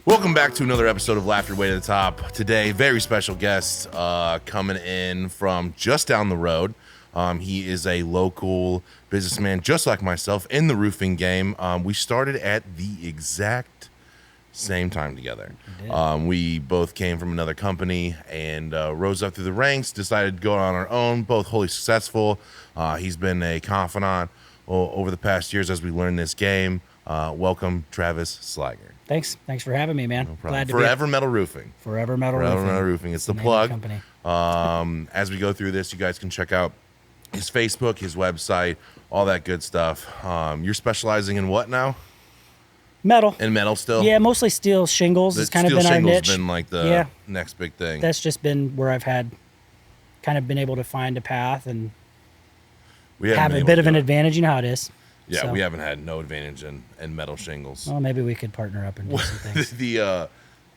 Welcome back to another episode of Laughter Way to the Top. Today, very special guest coming in from just down the road. He is a local businessman, just like myself, in the roofing game. We started at the exact same time together. We both came from another company and rose up through the ranks, decided to go on our own, both wholly successful. He's been a confidant over the past years as we learned this game. Welcome, Travis Sliger. Thanks for having me, man. No problem. Forever Metal Roofing. Forever Metal Roofing. It's the plug. As we go through this, you guys can check out his Facebook, his website, all that good stuff. You're specializing in what now? Metal. In metal still? Yeah, mostly steel shingles has kind of been our niche. Been like the next big thing. That's just been where I've had kind of been able to find a path and have a bit of an advantage. You know how it is. Yeah, so. We haven't had no advantage in metal shingles. Well, maybe we could partner up and do some things.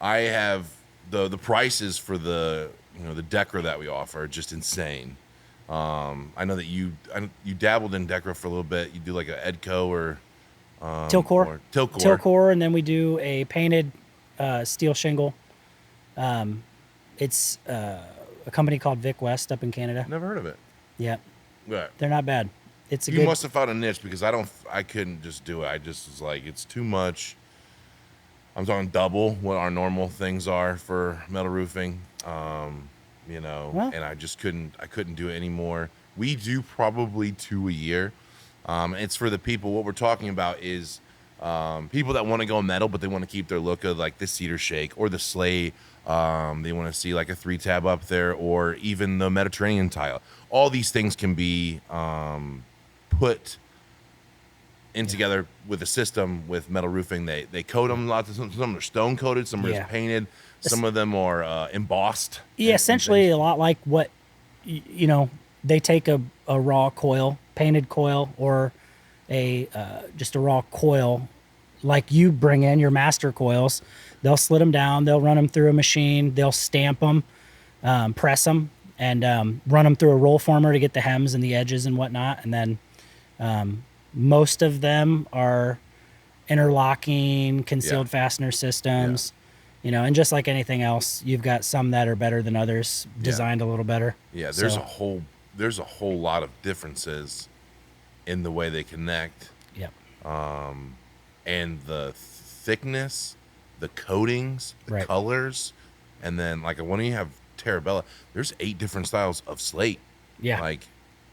I have the prices for the Decra that we offer are just insane. I know that you dabbled in Decra for a little bit. You do like a Edco or Tilcor. Tilcor, and then we do a painted steel shingle. It's a company called Vic West up in Canada. Never heard of it. Yeah. Right. They're not bad. You must have found a niche because I couldn't just do it. I just was like, it's too much. I'm talking double what our normal things are for metal roofing, and I just couldn't do it anymore. We do probably 2 a year. It's for the people. What we're talking about is people that want to go metal, but they want to keep their look of like the cedar shake or the slate. They want to see like a 3-tab up there or even the Mediterranean tile. All these things can be put in together with a system with metal roofing. They coat them. Some are stone coated, some are just painted, some of them are embossed. Yeah, essentially a lot like what they take a raw coil, painted coil, or just a raw coil like you bring in your master coils. They'll slit them down, they'll run them through a machine, they'll stamp them, press them, and run them through a roll former to get the hems and the edges and whatnot. And then most of them are interlocking, concealed fastener systems, and just like anything else, you've got some that are better than others, designed a little better. Yeah, there's a whole lot of differences in the way they connect. Yep. And the thickness, the coatings, the colors, and then like when you have Terabella, there's 8 different styles of slate. Yeah. Like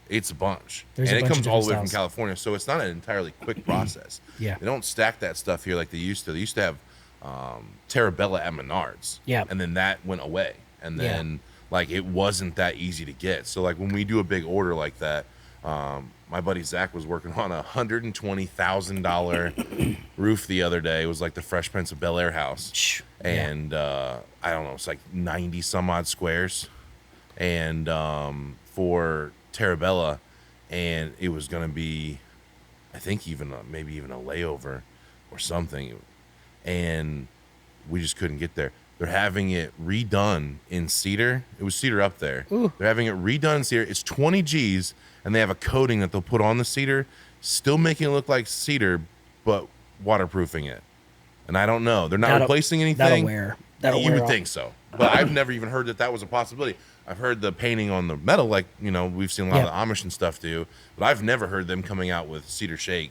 it's a bunch. And it comes all the way from California, so it's not an entirely quick process. Yeah. They don't stack that stuff here like they used to. They used to have Terabella at Menards. Yeah. And then that went away. And then like it wasn't that easy to get. So like when we do a big order like that, my buddy Zach was working on a $120,000 roof the other day. It was like the Fresh Prince of Bel Air house. And I don't know, it's like 90 some odd squares. And for Terabella, and it was going to be, I think maybe even a layover or something. And we just couldn't get there. They're having it redone in cedar. It was cedar up there. Ooh. They're having it redone in cedar. It's 20 G's, and they have a coating that they'll put on the cedar, still making it look like cedar, but waterproofing it. And I don't know. They're not replacing anything. You would think so. But I've never even heard that was a possibility. I've heard the painting on the metal, like, we've seen a lot of the Amish and stuff do, but I've never heard them coming out with cedar shake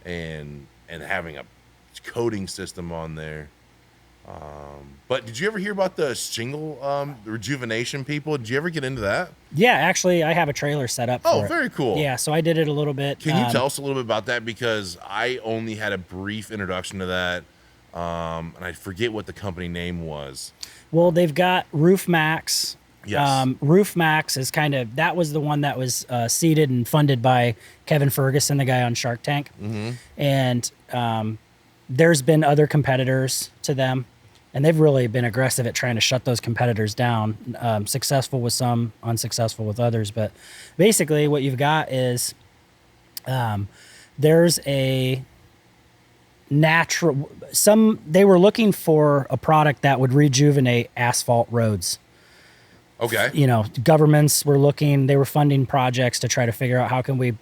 and having a coating system on there. But did you ever hear about the shingle rejuvenation people? Did you ever get into that? Yeah, actually, I have a trailer set up for it. Oh, very cool. Yeah, so I did it a little bit. Can you tell us a little bit about that? Because I only had a brief introduction to that, and I forget what the company name was. Well, they've got Roof Max. Yes. Roof Max is that was the one that was seeded and funded by Kevin Ferguson, the guy on Shark Tank. Mm-hmm. And there's been other competitors to them, and they've really been aggressive at trying to shut those competitors down. Successful with some, unsuccessful with others. But basically what you've got is there's a natural, they were looking for a product that would rejuvenate asphalt roads. Okay. You know, governments were looking, they were funding projects to try to figure out how can we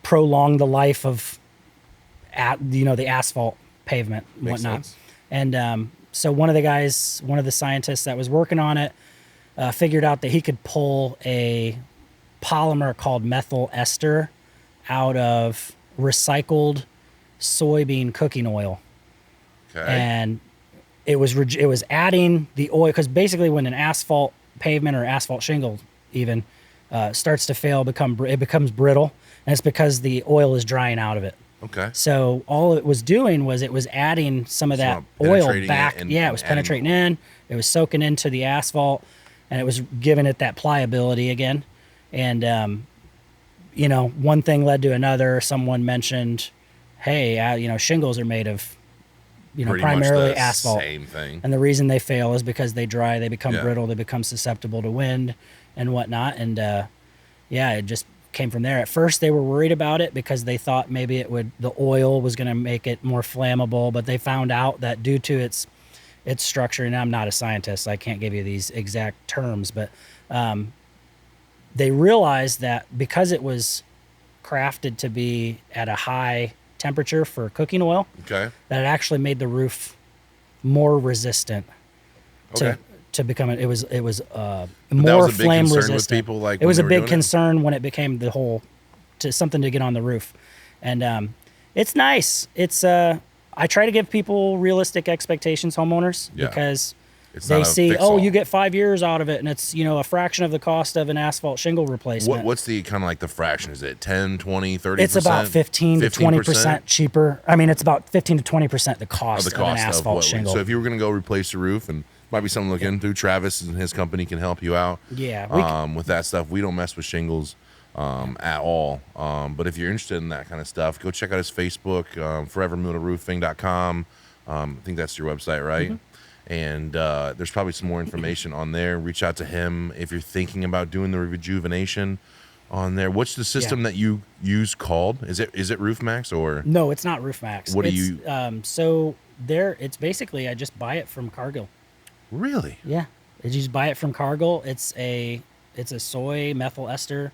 prolong the life of the asphalt pavement and Makes whatnot. sense. And so one of the scientists that was working on it figured out that he could pull a polymer called methyl ester out of recycled soybean cooking oil. Okay. And it was adding the oil, because basically when an asphalt pavement or asphalt shingle even starts to fail, it becomes brittle, and it's because the oil is drying out of it. Okay. So all it was doing was it was adding some of that not oil penetrating back. it and- Yeah, it was and adding- penetrating in. It was soaking into the asphalt, and it was giving it that pliability again. And one thing led to another. Someone mentioned, "Hey, shingles are made of, Pretty primarily much the asphalt. Same thing. And the reason they fail is because they dry, they become Yeah. brittle, they become susceptible to wind and whatnot." And it just came from there. At first, they were worried about it because they thought maybe the oil was going to make it more flammable, but they found out that due to its structure, and I'm not a scientist, so I can't give you these exact terms, but they realized that because it was crafted to be at a high temperature for cooking oil, Okay. that it actually made the roof more resistant Okay. to become it was that more was a big flame concern with resistant. people, like, it was when a they were big doing it? concern when it became something to get on the roof. And it's nice. It's I try to give people realistic expectations, homeowners, Yeah. because It's they not a see, fix-all. you get 5 years out of it, and it's a fraction of the cost of an asphalt shingle replacement. What's the kind of like the fraction? Is it 10, 20, 30%? It's about 15 to 20% cheaper. I mean, it's about 15 to 20% the cost of an asphalt shingle. So if you were going to go replace your roof, and might be something to look into, Travis and his company can help you out. Yeah, With that stuff. We don't mess with shingles at all. But if you're interested in that kind of stuff, go check out his Facebook, forevermillerroofing.com. I think that's your website, right? Mm-hmm. And there's probably some more information on there. Reach out to him if you're thinking about doing the rejuvenation on there. What's the system that you use called? Is it Roof Max or? No, it's not Roof Max. What do It's, you- So it's basically, I just buy it from Cargill. Really? Yeah, you just buy it from Cargill. It's a soy methyl ester.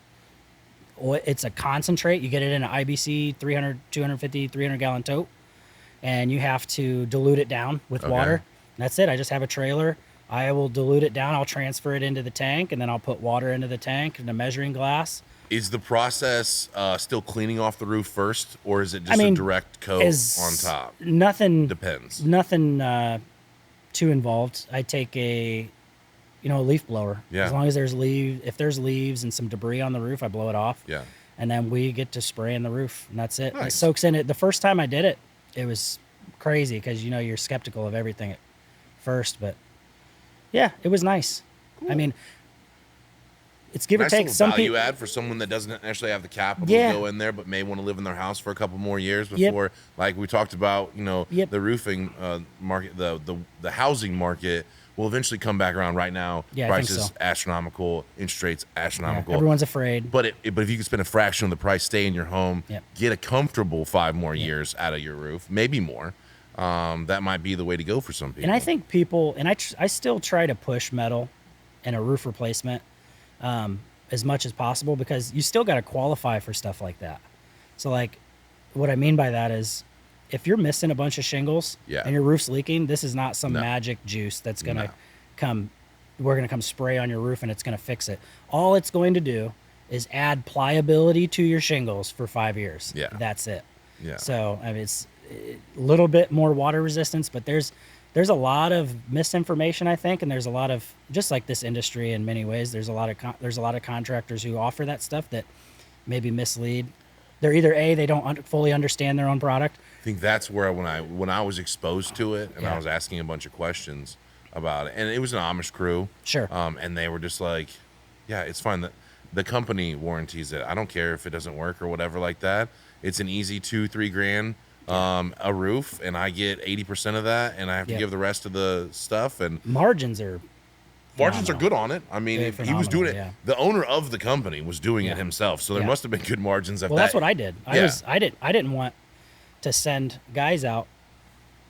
It's a concentrate. You get it in an IBC 300, 250, 300 gallon tote, and you have to dilute it down with Okay. water. That's it. I just have a trailer. I will dilute it down. I'll transfer it into the tank, and then I'll put water into the tank and a measuring glass. Is the process still cleaning off the roof first, or is it just a direct coat on top? Nothing. Depends. Nothing too involved. I take a leaf blower. Yeah. As long as if there's leaves and some debris on the roof, I blow it off. Yeah. And then we get to spray in the roof, and that's it. It Nice. soaks in it. The first time I did it, it was crazy because you're skeptical of everything at first, but yeah, it was nice. I mean, it's give or Nice take. little Some value people, add for someone that doesn't actually have the capital Yeah. to go in there, but may want to live in their house for a couple more years Yep. before, like we talked about, Yep. the roofing market, the housing market will eventually come back around. Right now, Yeah, I think prices so. astronomical, interest rates astronomical. everyone's afraid. But but if you could spend a fraction of the price, stay in your home, Yep. get a comfortable 5 more years out of your roof, maybe more. That might be the way to go for some people. And I think people, and I still try to push metal and a roof replacement as much as possible, because you still got to qualify for stuff like that. So like, what I mean by that is, if you're missing a bunch of shingles Yeah. and your roof's leaking, this is not some No. magic juice that's going to No. come, we're going to come spray on your roof and it's going to fix it. All it's going to do is add pliability to your shingles for 5 years. Yeah. That's it. Yeah. So I mean, it's a little bit more water resistance, but there's a lot of misinformation, I think, and there's a lot of, just like this industry in many ways, there's a lot of contractors who offer that stuff that maybe mislead. They're either they don't fully understand their own product. I think that's where when I was exposed to it and I Yeah. was asking a bunch of questions about it, and it was an Amish crew. Sure. And they were just like, yeah, it's fine. The company warranties it. I don't care if it doesn't work or whatever like that. It's an easy 2-3 grand a roof, and I get 80% of that, and I have to Yep. give the rest of the stuff. And Margins are margins are phenomenal. good on it. I mean, Very if he was doing it, phenomenal, the owner of the company was doing it Yeah. himself, so there Yeah. must have been good margins. Well, that's what I did. Yeah. I didn't want to send guys out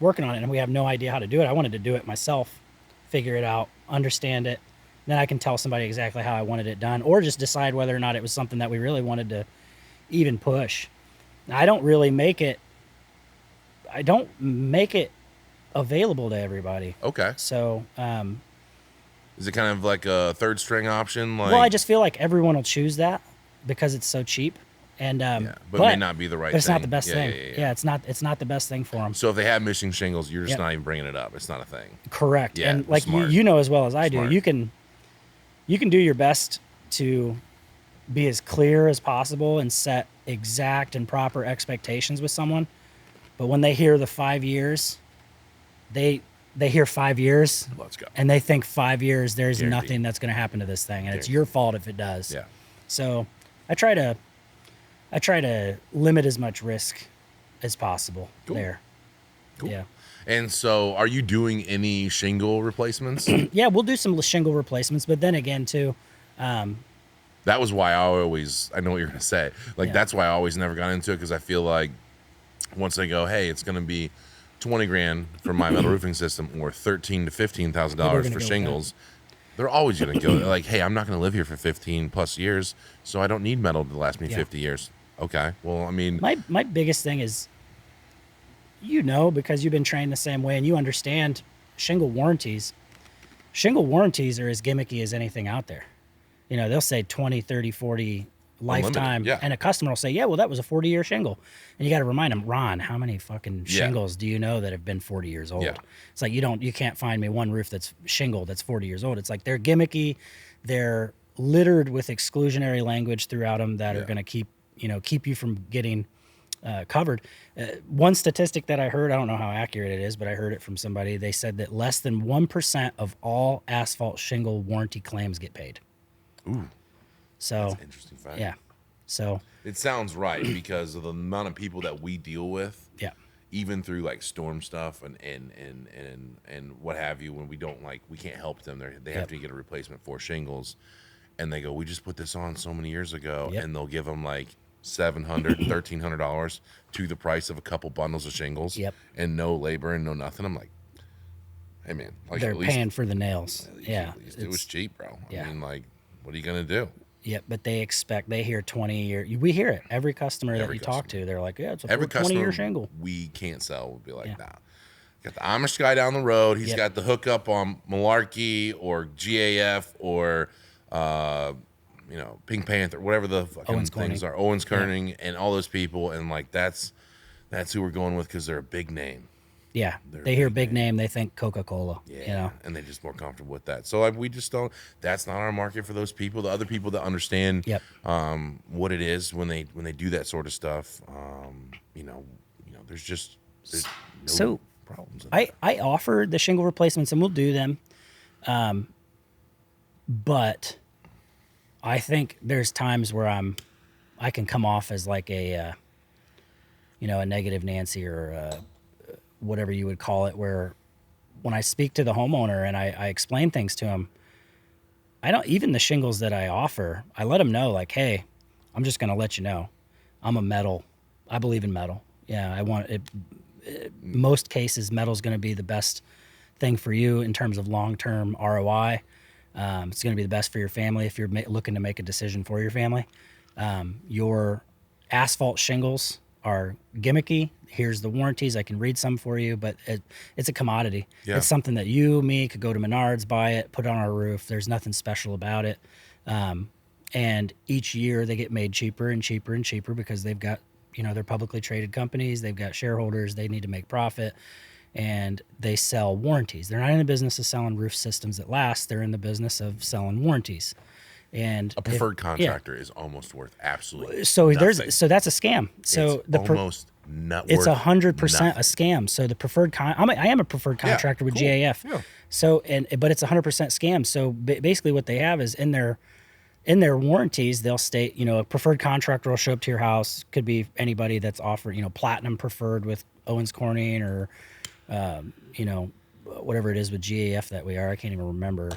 working on it, and we have no idea how to do it. I wanted to do it myself, figure it out, understand it. Then I can tell somebody exactly how I wanted it done, or just decide whether or not it was something that we really wanted to even push. I don't really make it. I don't make it available to everybody. Okay. So, Is it kind of like a third string option? well, I Like, just feel like everyone will choose that because it's so cheap, and yeah, but it may not be the right but it's thing. not the best Yeah, thing. yeah, yeah, Yeah, it's not the best thing for them. So if they have missing shingles, you're just Yep. not even bringing it up. It's not a thing. Correct. Yeah, And like smart. you know as well as I do, Smart. you can do your best to be as clear as possible and set exact and proper expectations with someone. But when they hear the 5 years, they hear 5 years Let's go. and they think 5 years there's Guaranteed. nothing that's going to happen to this thing, and it's Guaranteed. your fault if it does. Yeah. So I try to limit as much risk as possible there. Cool. Yeah. And so, are you doing any shingle replacements? Yeah, we'll do some shingle replacements, but then again too, That was why I know what you're gonna say. Like Yeah. that's why I always never got into it, because I feel like once they go, hey, it's gonna be 20 grand for my metal roofing system, or $13,000 to $15,000 People are gonna for go with shingles, they're always gonna go. They're like, hey, I'm not gonna live here for 15 plus years, so I don't need metal to last me Yeah. 50 years. Okay, well, I mean, my biggest thing is, because you've been trained the same way and you understand shingle warranties. Shingle warranties are as gimmicky as anything out there. They'll say 20, 30, 40 lifetime, yeah. and a customer will say, yeah, well, that was a 40-year shingle. And you got to remind them, Ron, how many fucking shingles do you know that have been 40 years old? Yeah. It's like you can't find me one roof that's shingle that's 40 years old. It's like they're gimmicky. They're littered with exclusionary language throughout them that are going to keep you from getting covered. One statistic that I heard, I don't know how accurate it is, but I heard it from somebody. They said that less than 1% of all asphalt shingle warranty claims get paid. ooh, So, that's interesting fact. yeah. So, It sounds right because of the amount of people that we deal with. yeah. Even through like storm stuff and what have you, when we can't help them, they have Yep. to get a replacement for shingles, and they go, we just put this on so many years ago, Yep. and they'll give them like $700, $1,300 to the price of a couple bundles of shingles, Yep. and no labor and no nothing. I'm like, hey man, like They're at least, paying for the nails. Yeah. at least it was cheap, bro. Yeah. I mean, like, what are you gonna do? Yep, but they hear 20-year. We hear it. Every customer that Every you talk to, they're like, yeah, it's a Every 20-year customer shingle. we can't sell would be like Yeah. that. Got the Amish guy down the road. He's Yep. got the hookup on Malarkey or GAF or Pink Panther, whatever the fucking Owens things Corning. are. Owens Corning and all those people, and like that's who we're going with because they're a big name. Yeah, They're they hear big big name, they think Coca-Cola. Yeah, and they're just more comfortable with that. So like, we just don't. That's not our market for those people. The other people that understand Yep. what it is when they do that sort of stuff. There's no So, problems. In I offer the shingle replacements and we'll do them. But I think there's times where I can come off as like a negative Nancy or whatever you would call it, where when I speak to the homeowner and I explain things to him, even the shingles that I offer, I let them know like, hey, I'm just going to let you know, I believe in metal. Yeah. I want it. Most cases, metal's going to be the best thing for you in terms of long-term ROI. It's going to be the best for your family if you're looking to make a decision for your family. Your asphalt shingles are gimmicky. Here's the warranties. I can read some for you, but it's a commodity. Yeah. It's something that me could go to Menards, buy it, put it on our roof. There's nothing special about it. And each year they get made cheaper and cheaper and cheaper because they've got, they're publicly traded companies. They've got shareholders. They need to make profit. And they sell warranties. They're not in the business of selling roof systems that last. They're in the business of selling warranties. And a preferred contractor is almost worth absolutely so nothing. that's a scam. So it's almost not it's worth 100% a nothing. scam. So the preferred I am a preferred contractor with cool. GAF. Yeah. So but it's 100% scam. So basically what they have is in their warranties, they'll state, a preferred contractor will show up to your house. Could be anybody that's offered, platinum preferred with Owens Corning or, whatever it is with GAF that we are. I can't even remember.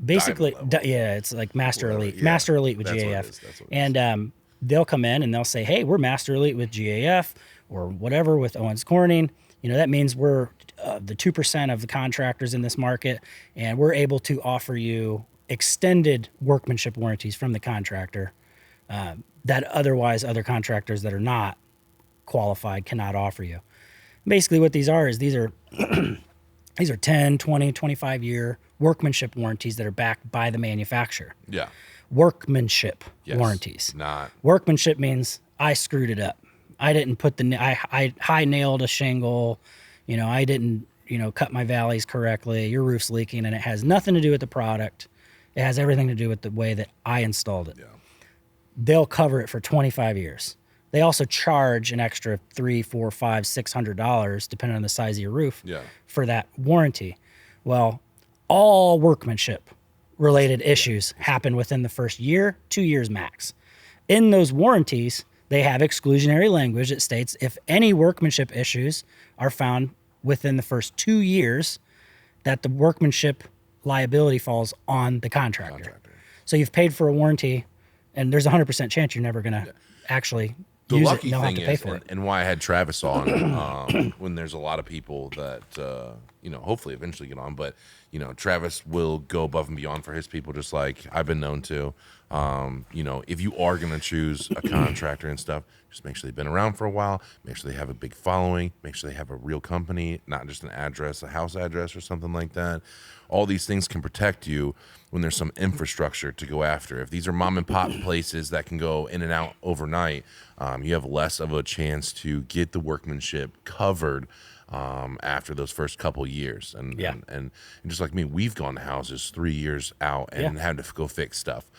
Basically, it's like Master Whatever, Elite, yeah. Master Elite with That's what it GAF. is, that's what it is. And they'll come in and they'll say, hey, we're Master Elite with GAF or whatever with Owens Corning. That means we're the 2% of the contractors in this market, and we're able to offer you extended workmanship warranties from the contractor that otherwise other contractors that are not qualified cannot offer you. Basically what these are is these are 10, 20, 25-year workmanship warranties that are backed by the manufacturer. Yeah. Workmanship Yes. warranties. Not. Workmanship means I screwed it up. I didn't put I high nailed a shingle. I didn't, cut my valleys correctly. Your roof's leaking, and it has nothing to do with the product. It has everything to do with the way that I installed it. Yeah. They'll cover it for 25 years. They also charge an extra $300, $400, $500, $600, depending on the size of your roof, for that warranty. Well, all workmanship related issues happen within the first year, 2 years max. In those warranties, they have exclusionary language that states if any workmanship issues are found within the first 2 years, that the workmanship liability falls on the contractor. So you've paid for a warranty, and there's a 100% chance you're never going to actually The use lucky it. They'll have thing to pay is, for it. and why I had Travis on, when there's a lot of people that, hopefully eventually get on, but, Travis will go above and beyond for his people, just like I've been known to. If you are going to choose a contractor and stuff, just make sure they've been around for a while, make sure they have a big following, make sure they have a real company, not just an address, a house address or something like that. All these things can protect you when there's some infrastructure to go after. If these are mom and pop places that can go in and out overnight, you have less of a chance to get the workmanship covered after those first couple years. And just like me, we've gone to houses 3 years out and had to go fix stuff.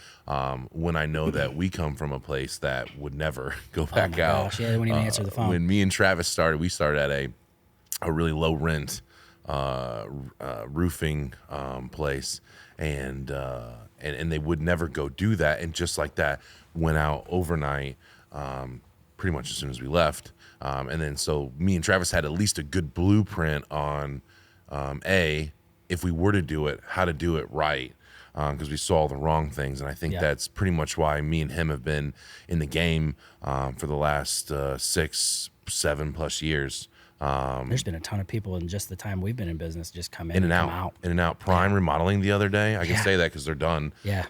When I know that we come from a place that would never go back out. Gosh, yeah, they wouldn't even answer the phone. When me and Travis started, we started at a really low rent roofing place, and they would never go do that. And just like that, went out overnight, pretty much as soon as we left. And then so me and Travis had at least a good blueprint on if we were to do it, how to do it right. Because we saw the wrong things, and I think that's pretty much why me and him have been in the game for the last 6, 7+ years. There's been a ton of people in just the time we've been in business just come in and come out, out. in and out. Prime remodeling the other day. I can say that because they're done. Yeah.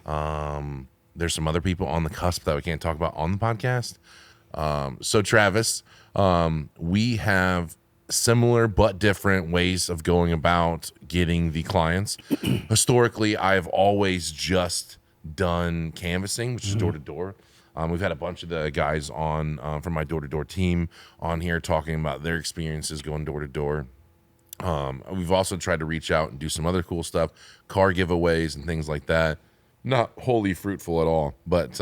There's some other people on the cusp that we can't talk about on the podcast. So Travis, we have similar but different ways of going about getting the clients. Historically, I've always just done canvassing, which is door to door. We've had a bunch of the guys on from my door-to-door team on here talking about their experiences going door to door. We've also tried to reach out and do some other cool stuff, car giveaways and things like that. Not wholly fruitful at all, but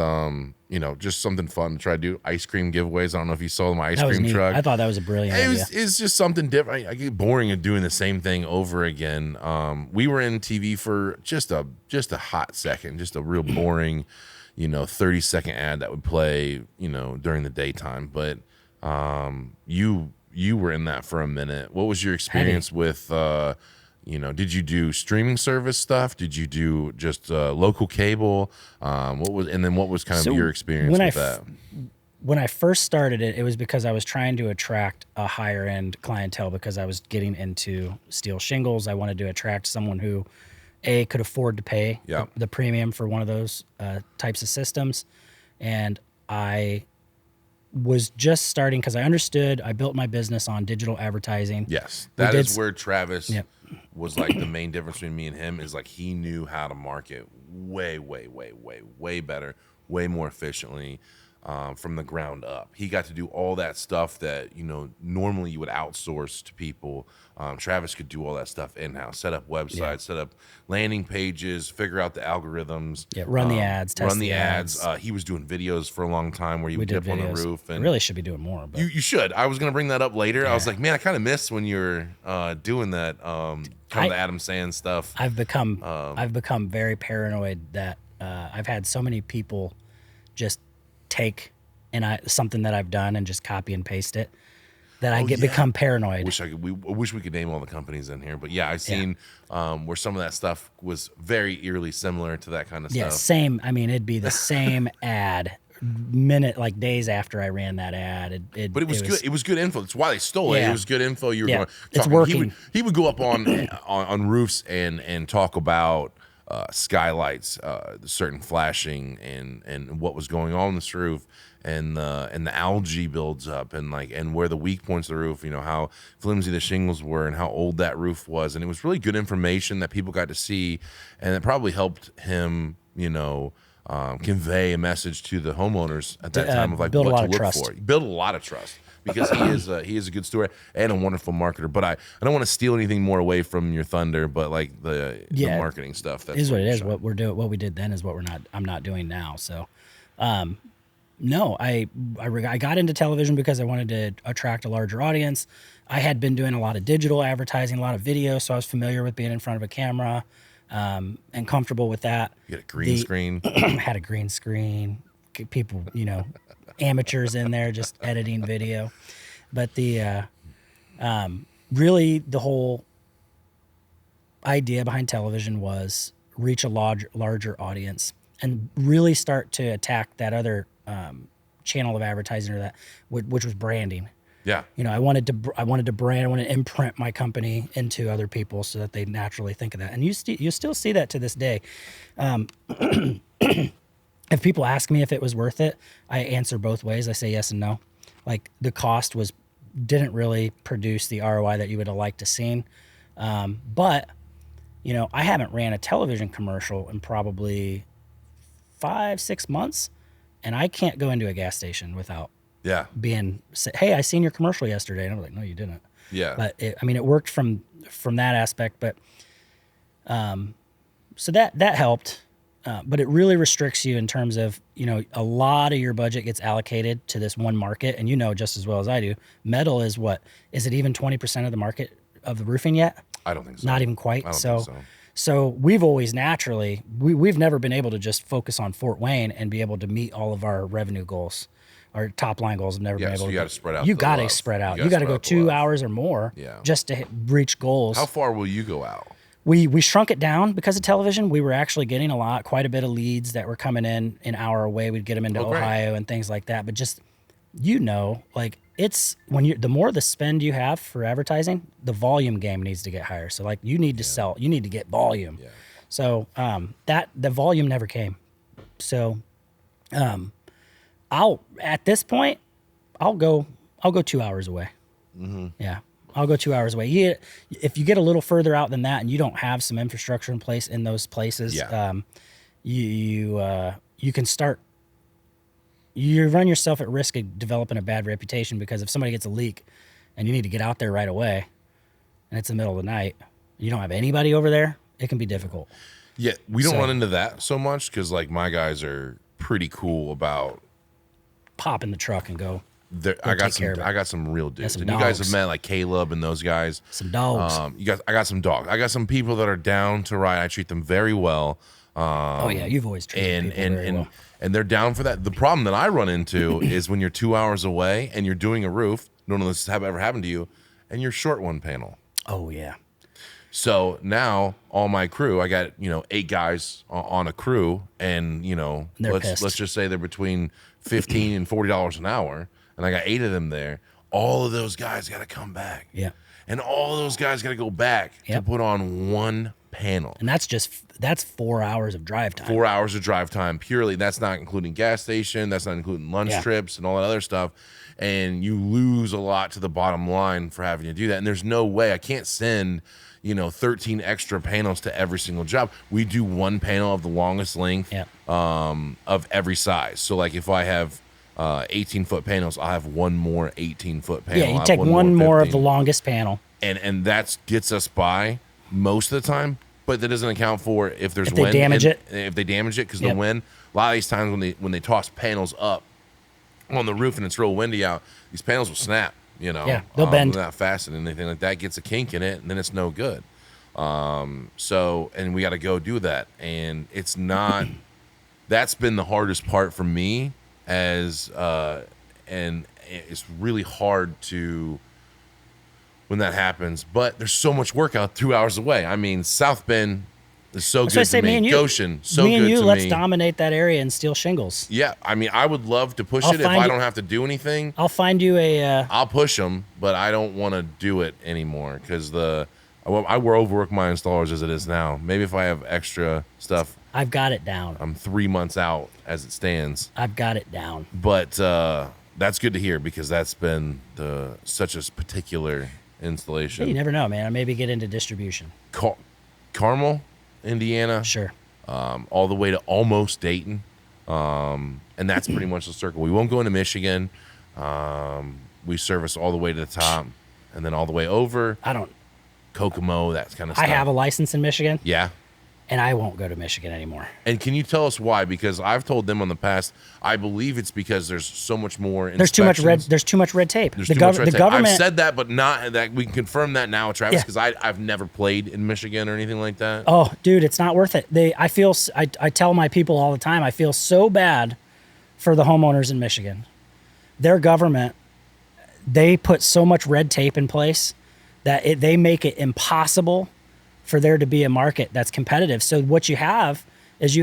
just something fun to try to do. Ice cream giveaways. I don't know if you saw my ice cream truck. I thought that was a brilliant idea. It's just something different. I get boring of doing the same thing over again. We were in TV for just a hot second, just a real boring 30-second ad that would play, during the daytime. But you were in that for a minute. What was your experience with, did you do streaming service stuff? Did you do just local cable? What was kind of your experience with that? When I first started it, it was because I was trying to attract a higher end clientele because I was getting into steel shingles. I wanted to attract someone who could afford to pay the premium for one of those types of systems. And I was just starting because I built my business on digital advertising. Yes. That is where Travis was like the main difference between me and him is like he knew how to market way, way, way, way, way better, way more efficiently. From the ground up. He got to do all that stuff that, normally you would outsource to people. Travis could do all that stuff in-house, set up websites, set up landing pages, figure out the algorithms. Yeah, run the ads, test the ads. He was doing videos for a long time where you would dip on the roof. And I really should be doing more. But you should. I was going to bring that up later. I was like, man, I kind of miss when you were doing that, kind of the Adam Sand stuff. I've become very paranoid that I've had so many people just take something that I've done and just copy and paste it that I become paranoid. I wish we could name all the companies in here, but I've seen where some of that stuff was very eerily similar to that kind of stuff. Yeah, same. I mean, it'd be the same ad days after I ran that ad. But it was good. It was good info. That's why they stole it. It was good info. You were going. It's working. He would go up on roofs and talk about skylights, certain flashing, and what was going on this roof, and the algae builds up, and where the weak points of the roof, how flimsy the shingles were, and how old that roof was, and it was really good information that people got to see, and it probably helped him, convey a message to the homeowners at that time of what to look for. Build a lot of trust. Because he is a good steward and a wonderful marketer. But I don't want to steal anything more away from your thunder, but the marketing stuff. That's is what it is. What we're doing, what we did then is what I'm not doing now. So, no, I got into television because I wanted to attract a larger audience. I had been doing a lot of digital advertising, a lot of video, so I was familiar with being in front of a camera, and comfortable with that. You had a green screen. Had a green screen. People, amateurs in there just editing video. But the really the whole idea behind television was reach a larger audience and really start to attack that other channel of advertising, or that which was branding. Yeah. I wanted to brand, I want to imprint my company into other people so that they naturally think of that. And you still see that to this day. If people ask me if it was worth it, I answer both ways. I say yes and no. Like, the cost didn't really produce the ROI that you would have liked to seen. But, I haven't ran a television commercial in probably 5-6 months, and I can't go into a gas station without hey, I seen your commercial yesterday. And I'm like, no, you didn't. Yeah. But it worked from that aspect. But, so that helped. But it really restricts you in terms of, a lot of your budget gets allocated to this one market. And just as well as I do, metal is is it even 20% of the market of the roofing yet? I don't think so. Not even quite. I don't think so. So we've always naturally, we've never been able to just focus on Fort Wayne and be able to meet all of our revenue goals. Our top line goals have never been able so to. you got to spread out. You got to spread out. You got to go 2 hours or more just to reach goals. How far will you go out? We shrunk it down because of television. We were actually getting quite a bit of leads that were coming in an hour away. We'd get them into Ohio and things like that. But just, it's the more the spend you have for advertising, the volume game needs to get higher. So you need to sell, you need to get volume. Yeah. So that the volume never came. So at this point, I'll go 2 hours away. Mm-hmm. Yeah. I'll go 2 hours away. If you get a little further out than that and you don't have some infrastructure in place in those places, you can start. You run yourself at risk of developing a bad reputation, because if somebody gets a leak and you need to get out there right away, and it's the middle of the night, you don't have anybody over there, it can be difficult. Yeah, we don't run into that so much because my guys are pretty cool about pop in the truck and go. I got some real dudes, and you guys have met Caleb and those guys. Some dogs. I got some dogs. I got some people that are down to ride. I treat them very well. You've always treated people very well. And they're down for that. The problem that I run into is when you're 2 hours away and you're doing a roof. None of this has ever happened to you, and you're short one panel. Oh yeah. So now all my crew, I got 8 guys on a crew, and let's just say they're between $15 and $40 an hour. And I got 8 of them there. All of those guys got to come back. Yeah. And all those guys got to go back to put on one panel. And that's 4 hours of drive time. 4 hours of drive time purely. That's not including gas station. That's not including lunch trips and all that other stuff. And you lose a lot to the bottom line for having to do that. And there's no way. I can't send 13 extra panels to every single job. We do one panel of the longest length of every size. So if I have 18-foot panels, I'll have one more 18-foot panel. Yeah, you take one more of the longest panel. And that gets us by most of the time, but that doesn't account for if there's wind. If they damage it, because the wind, a lot of these times when they toss panels up on the roof and it's real windy out, these panels will snap, Yeah, they'll bend. They're not fastened, and anything like that gets a kink in it, and then it's no good. And we got to go do that. And it's not, that's been the hardest part for me. And it's really hard to when that happens, but there's so much work out 2 hours away. I mean, South Bend is so good to me. Goshen, so good to me. Me and you, let's dominate that area and steal shingles. Yeah, I mean, I would love to push it if I don't have to do anything. I'll find you I'll push them, but I don't want to do it anymore because the Well, I overwork my installers as it is now. Maybe if I have extra stuff, I've got it down. I'm 3 months out as it stands. I've got it down. But that's good to hear because that's been such a particular installation. Hey, you never know, man. I maybe get into distribution. Carmel, Indiana. Sure. All the way to almost Dayton. And that's pretty much the circle. We won't go into Michigan. We service all the way to the top and then all the way over. Kokomo, that kind of stuff. I have a license in Michigan. Yeah. And I won't go to Michigan anymore. And can you tell us why? Because I've told them in the past, I believe it's because there's so much more There's too much red tape. The government. I've said that, but not that we can confirm that now, Travis, because I've never played in Michigan or anything like that. Oh, dude, it's not worth it. I tell my people all the time, I feel so bad for the homeowners in Michigan. Their government, they put so much red tape in place that they make it impossible for there to be a market that's competitive. So what you have is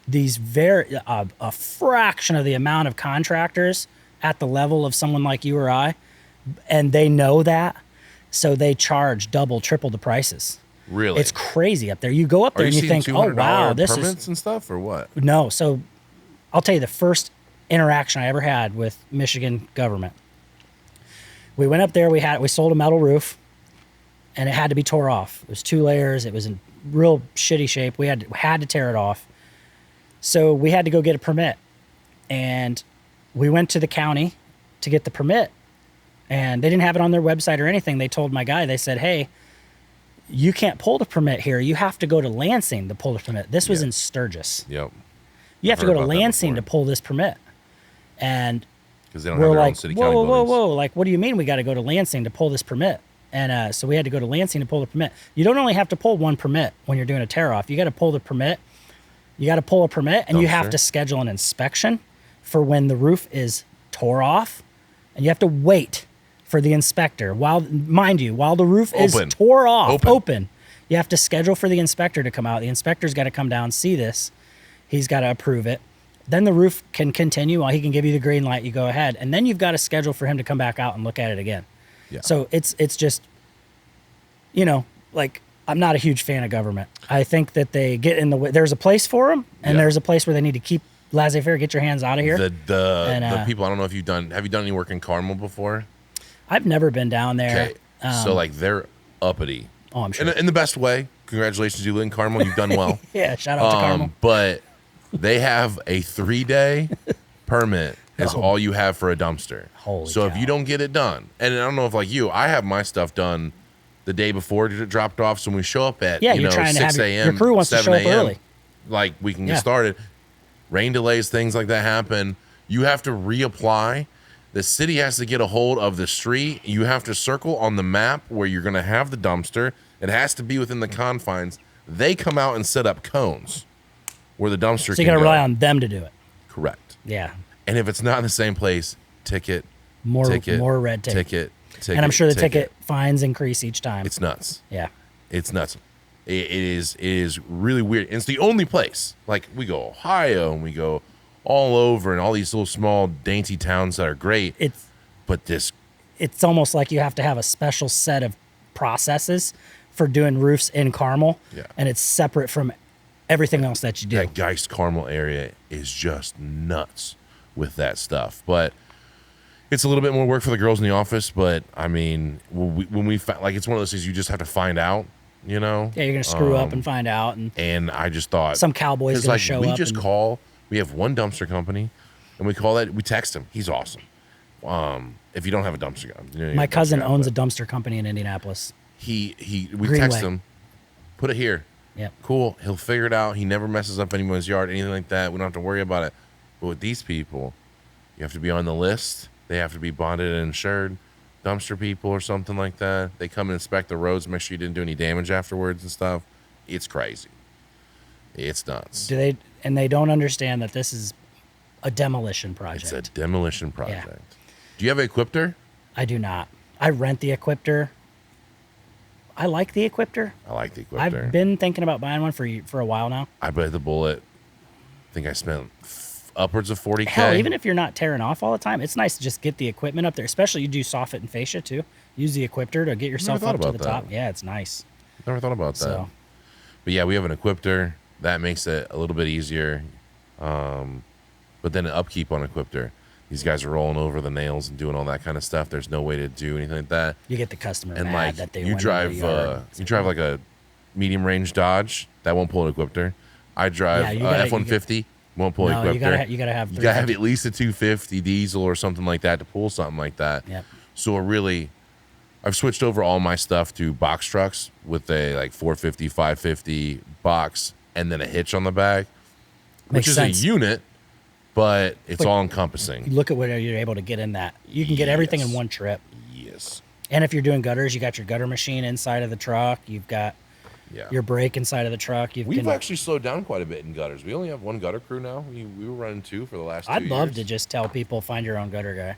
these a fraction of the amount of contractors at the level of someone like you or I, and they know that, so they charge double, triple the prices. Really? It's crazy up there. You go up there and you think, oh wow, this is permits and stuff or what? No. So I'll tell you the first interaction I ever had with Michigan government. We went up there, we sold a metal roof. And it had to be tore off. It was 2 layers. It was in real shitty shape. We had to tear it off. So we had to go get a permit. And we went to the county to get the permit. And they didn't have it on their website or anything. They told my guy, they said, hey, you can't pull the permit here. You have to go to Lansing to pull the permit. This was in Sturgis. Yep. You have to go to Lansing to pull this permit. And because they don't have their own city county buildings. Whoa. Like, what do you mean we got to go to Lansing to pull this permit? And so we had to go to Lansing to pull the permit. You don't only have to pull one permit when you're doing a tear-off. You got to pull the permit. You got to pull a permit, and you have to schedule an inspection for when the roof is tore off. And you have to wait for the inspector. While the roof is tore off, open, you have to schedule for the inspector to come out. The inspector's got to come down, see this. He's got to approve it. Then the roof can continue. While he can give you the green light, you go ahead. And then you've got to schedule for him to come back out and look at it again. Yeah. So it's just, like, I'm not a huge fan of government. I think that they get in the way. There's a place for them, and there's a place where they need to keep laissez-faire. Get your hands out of here. The people, I don't know if have you done any work in Carmel before? I've never been down there. Okay. So, like, they're uppity. Oh, I'm sure. In the best way. Congratulations, you live in Carmel. You've done well. Yeah, shout out to Carmel. But they have a 3-day permit. Is all you have for a dumpster. Holy so cow. if you don't get it done, and I don't know if like you, I have my stuff done the day before it dropped off. So when we show up at you're trying 6 to have a.m., your crew wants to show up early. Like we can get started. Rain delays, things like that happen. You have to reapply. The city has to get a hold of the street. You have to circle on the map where you're going to have the dumpster. It has to be within the confines. They come out and set up cones where the dumpster can go. So you got to rely on them to do it. Correct. Yeah. And if it's not in the same place, ticket, more red tape. Ticket. And I'm sure the ticket fines increase each time. It's nuts. Yeah. It's nuts. It is really weird. And it's the only place. Like, we go Ohio and we go all over and all these little small dainty towns that are great. It's almost like you have to have a special set of processes for doing roofs in Carmel. Yeah. And it's separate from everything else that you do. That Geist Carmel area is just nuts with that stuff. But it's a little bit more work for the girls in the office. But I mean, when we like, it's one of those things you just have to find out, Yeah, you're going to screw up and find out. And I just thought some cowboy's going to show up. We have one dumpster company and we text him. He's awesome. If you don't have a dumpster guy, my cousin owns a dumpster company in Indianapolis. We text him, put it here. Yeah. Cool. He'll figure it out. He never messes up anyone's yard, anything like that. We don't have to worry about it. But with these people, you have to be on the list. They have to be bonded and insured. Dumpster people or something like that. They come and inspect the roads, make sure you didn't do any damage afterwards and stuff. It's crazy. It's nuts. And they don't understand that this is a demolition project. It's a demolition project. Yeah. Do you have an Equipter? I do not. I rent the Equipter. I like the Equipter. I've been thinking about buying one for a while now. I bit the bullet. I think I spent upwards of $40K. Hell, even if you're not tearing off all the time, it's nice to just get the equipment up there. Especially you do soffit and fascia too. Use the Equipter to get yourself up to the top. Yeah, it's nice. Never thought about that. So, But yeah, we have an equipter. That makes it a little bit easier. But then an upkeep on equipter. These guys are rolling over the nails and doing all that kind of stuff. There's no way to do anything like that. you get the customer And mad like that they you went drive, into the yard. you drive like a medium range Dodge that won't pull an equipter. I drive F-150, won't pull an No, equipter. you gotta have You gotta have at least a 250 diesel or something like that to pull something like that. Yep. So I've switched over all my stuff to box trucks with a like 450, 550 box and then a hitch on the back, which is sense. a unit, but it's all encompassing. Look at what you're able to get in that. You can get everything in one trip. Yes. And if you're doing gutters, you got your gutter machine inside of the truck. You've got Yeah. your brake inside of the truck. We've actually slowed down quite a bit in gutters. We only have one gutter crew now. We were running 2 for the last 2 years. I'd love to just tell people, find your own gutter guy.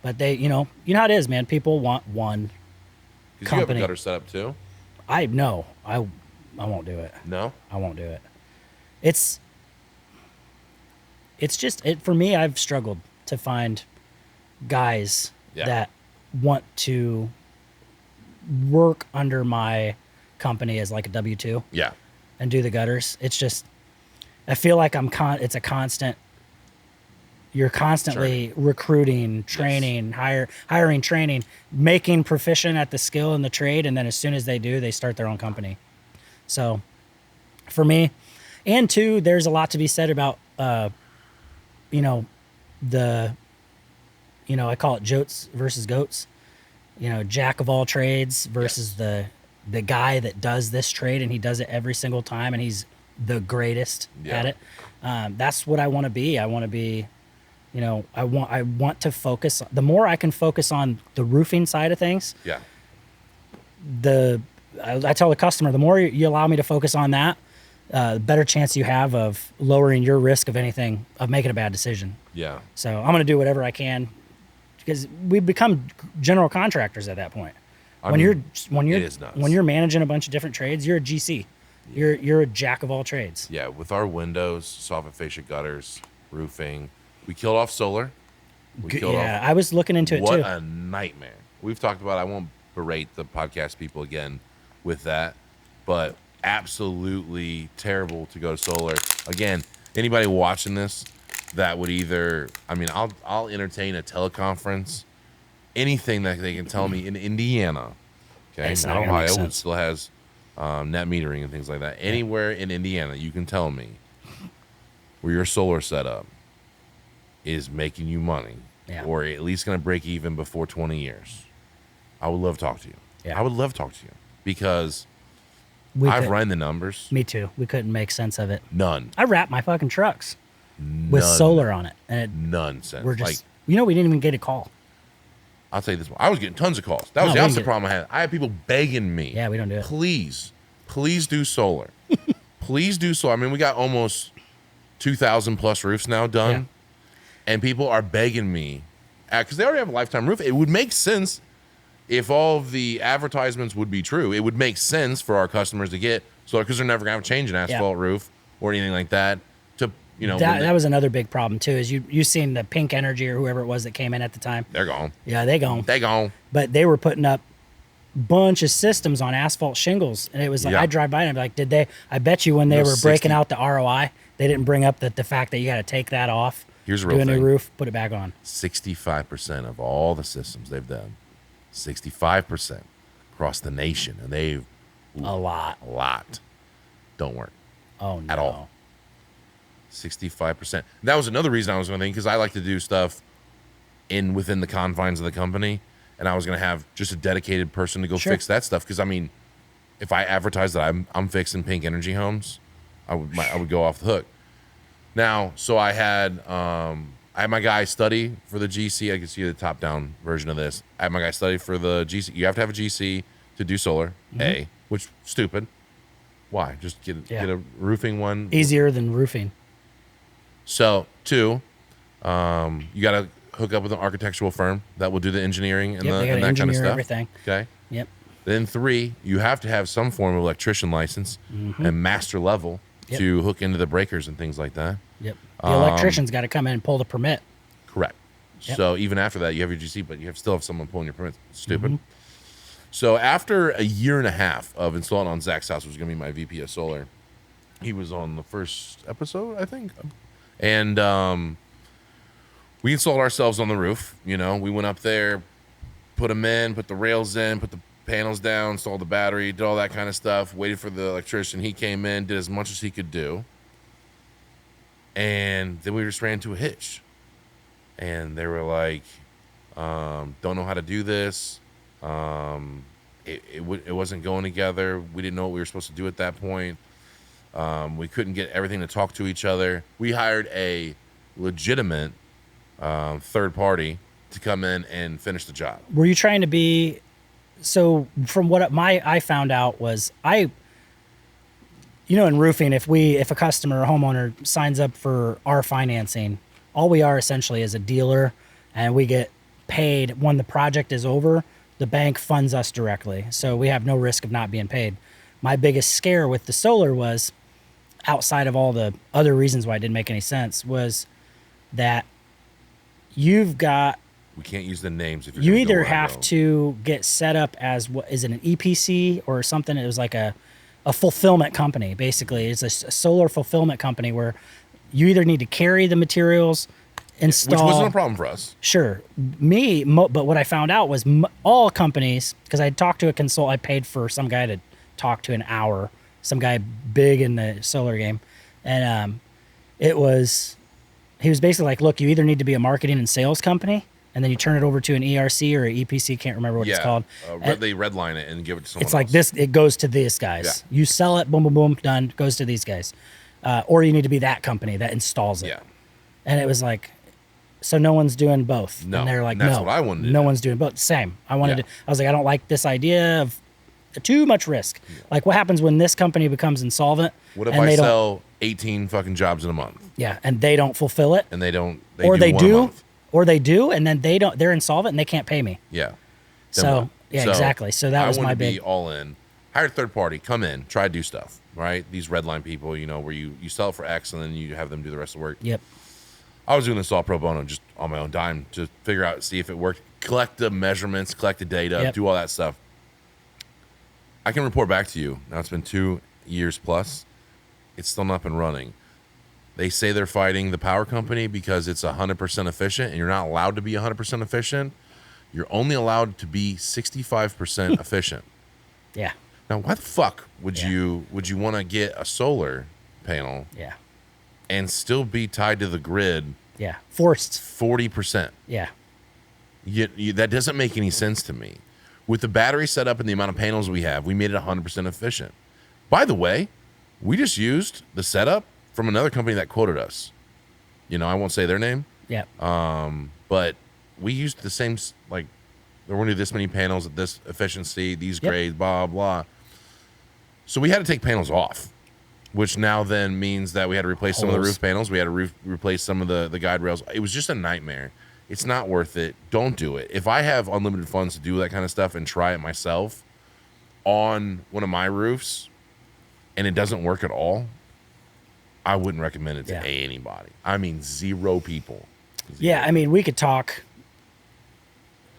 But they, you know how it is, man. People want one Because you have a company. gutter setup too? I won't do it. No? I won't do it. It's just for me. I've struggled to find guys that want to work under my company as like a W-2 Yeah. and do the gutters. It's just, I feel like it's a constant. You're constantly recruiting, training, hiring, training, making proficient at the skill and the trade, and then as soon as they do, they start their own company. So, for me, and two, there's a lot to be said about, I call it jotes versus goats. Jack of all trades versus the guy that does this trade and he does it every single time and he's the greatest at it. That's what I want to be. I want to be. I want to focus. The more I can focus on the roofing side of things, I tell the customer, the more you allow me to focus on that, the better chance you have of lowering your risk of making a bad decision. Yeah. So I'm going to do whatever I can because we become general contractors at that point. When you're managing a bunch of different trades, you're a GC. You're a jack of all trades. Yeah. With our windows, soffit fascia gutters, roofing. We killed off solar. I was looking into it too. What a nightmare. We've talked about, I won't berate the podcast people again with that, but absolutely terrible to go to solar. Again, anybody watching this that would I'll entertain a teleconference, anything that they can tell me in Indiana, okay, It's not not gonna make Ohio, sense. which still has net metering and things like that. Anywhere in Indiana, you can tell me where your solar setup is making you money, or at least going to break even before 20 years. I would love to talk to you. Yeah. I would love to talk to you because I've run the numbers. Me too. We couldn't make sense of it. None. I wrap my fucking trucks with solar on it, and Nonsense. we're just we didn't even get a call. I'll tell you this one. I was getting tons of calls. That was the opposite problem I had. I had people begging me. Yeah, we don't do it. Please do solar. Please do solar. We got almost 2,000 plus roofs now done. Yeah. And people are begging me, because they already have a lifetime roof. It would make sense if all of the advertisements would be true. It would make sense for our customers to get solar because they're never going to have to change an asphalt roof or anything like that. That was another big problem too. Is you seen the Pink Energy or whoever it was that came in at the time? They're gone. Yeah, they gone. They gone. But they were putting up bunch of systems on asphalt shingles, and it was like I drive by and I'm like, did they? I bet you when they were breaking out the ROI, they didn't bring up the fact that you got to take that off. Here's a real thing. Do a new roof, put it back on. 65% of all the systems they've done, 65% across the nation, and they've a lot don't work. Oh no. At all. 65%. That was another reason I was going to think, because I like to do stuff within the confines of the company, and I was going to have just a dedicated person to go fix that stuff. Because if I advertise that I'm fixing Pink Energy homes, I would go off the hook. Now, so I had my guy study for the GC. I can see the top-down version of this. I had my guy study for the GC. You have to have a GC to do solar, which stupid. Why? Just get a roofing one. Easier than roofing. So, 2, you got to hook up with an architectural firm that will do the engineering and that kind of stuff. Everything. Okay. Yep. Then 3, you have to have some form of electrician license and master level to hook into the breakers and things like that. Yep. The electrician's got to come in and pull the permit. Correct. Yep. So even after that, you have your GC, but you still have someone pulling your permits. Stupid. So after a year and a half of installing on Zach's house, which was going to be my VP of solar, he was on the first episode, I think. And we installed ourselves on the roof. You know, we went up there, put them in, put the rails in, put the panels down, installed the battery, did all that kind of stuff, waited for the electrician. He came in, did as much as he could do. And then we just ran into a hitch. And they were like, don't know how to do this. It wasn't going together. We didn't know what we were supposed to do at that point. We couldn't get everything to talk to each other. We hired a legitimate third party to come in and finish the job. Were you trying to be? So from what I found out was in roofing, if a customer or homeowner signs up for our financing, all we are essentially is a dealer, and we get paid when the project is over. The bank funds us directly, so we have no risk of not being paid. My biggest scare with the solar was, outside of all the other reasons why it didn't make any sense, was that you've got. We can't use the names. If you're you either have to get set up as what is it, an EPC or something? It was like a fulfillment company. Basically, it's a solar fulfillment company where you either need to carry the materials, install. Which wasn't a problem for us. Sure, but what I found out was all companies, because I talked to a consultant. I paid for some guy to talk to an hour, some guy big in the solar game, and he was basically like, look, you either need to be a marketing and sales company, and then you turn it over to an ERC or an EPC, can't remember what it's called. They redline it and give it to someone else. It's like this, it goes to these guys. Yeah. You sell it, boom, boom, boom, done, goes to these guys. Or you need to be that company that installs it. Yeah. And it was like, so no one's doing both. No. And they're like, that's no. what I wanted to do. No one's doing both. Same. I was like, I don't like this idea of too much risk. Yeah. Like, what happens when this company becomes insolvent? What if I sell 18 fucking jobs in a month? Yeah, and they don't fulfill it. And they don't. Or they do, and then they don't. They're insolvent, and they can't pay me. Yeah. So exactly. So that was my big. I wanted to be all in. Hire a third party, come in, try to do stuff. Right? These redline people, where you sell it for X, and then you have them do the rest of the work. Yep. I was doing this all pro bono, just on my own dime, to figure out, see if it worked, collect the measurements, collect the data, do all that stuff. I can report back to you. Now it's been 2 years plus. It's still not been running. They say they're fighting the power company because it's 100% efficient, and you're not allowed to be 100% efficient. You're only allowed to be 65% efficient. Yeah. Now, why the fuck would you want to get a solar panel? Yeah. And still be tied to the grid? Yeah. Forced 40%. Yeah. That doesn't make any sense to me. With the battery setup and the amount of panels we have, we made it 100% efficient. By the way, we just used the setup from another company that quoted us. I won't say their name. Yeah. But we used the same, like, we're going to do this many panels at this efficiency, these grades, blah, blah. So we had to take panels off, which now then means that we had to replace some of the roof panels. We had to replace some of the guide rails. It was just a nightmare. It's not worth it. Don't do it. If I have unlimited funds to do that kind of stuff and try it myself on one of my roofs and it doesn't work at all, I wouldn't recommend it to anybody. I mean, 0 people. 0. Yeah, I mean, we could talk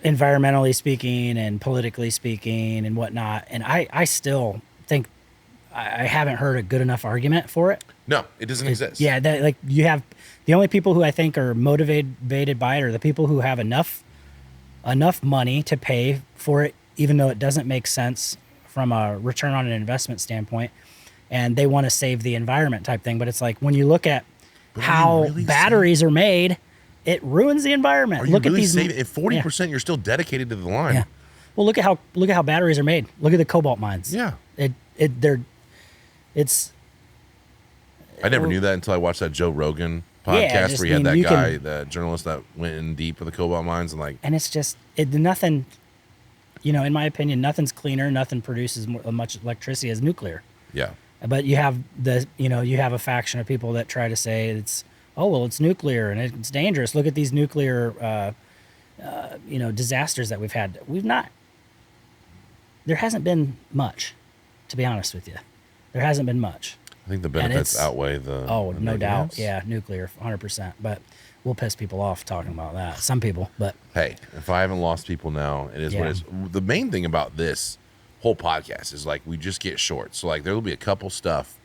environmentally speaking and politically speaking and whatnot, and I still think I haven't heard a good enough argument for it. No, it doesn't exist. Yeah, that, like, you have the only people who I think are motivated by it are the people who have enough money to pay for it, even though it doesn't make sense from a return on an investment standpoint, and they want to save the environment type thing. But it's like, when you look at how batteries are made, it ruins the environment. Look at these. If 40%, you're still dedicated to the line. Yeah. Well, look at how batteries are made. Look at the cobalt mines. Yeah. It's. I never knew that until I watched that Joe Rogan podcast where he had that guy, the journalist that went in deep with the cobalt mines, and it's just nothing. In my opinion, nothing's cleaner. Nothing produces as much electricity as nuclear. Yeah. But you have a faction of people that try to say it's nuclear and it's dangerous. Look at these nuclear, disasters that we've had. There hasn't been much, to be honest with you. There hasn't been much. I think the benefits outweigh the no negatives. doubt. Yeah, nuclear, 100%. But we'll piss people off talking about that. Some people, but Hey, if I haven't lost people now, it is what it is. The main thing about this whole podcast is like we just get shorts. So like there will be a couple stuff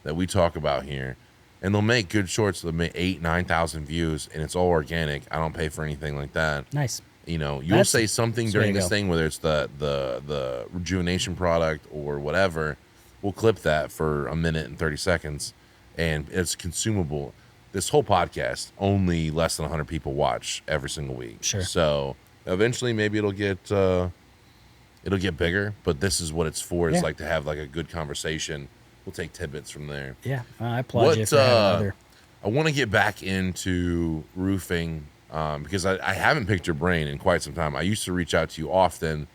that we talk about here, and they'll make good shorts. They'll make 8,000-9,000 views, and it's all organic. I don't pay for anything like that. nice. You know, you'll say something that's the way during to this go. thing, whether it's the rejuvenation product or whatever. We'll clip that for a minute and 30 seconds, and it's consumable. This whole podcast, only less than 100 people watch every single week. Sure. So eventually, maybe it'll get bigger. But this is what it's for. It's Yeah. like to have like a good conversation. We'll take tidbits from there. Yeah, I applaud you for having another. I want to get back into roofing because I haven't picked your brain in quite some time. I used to reach out to you often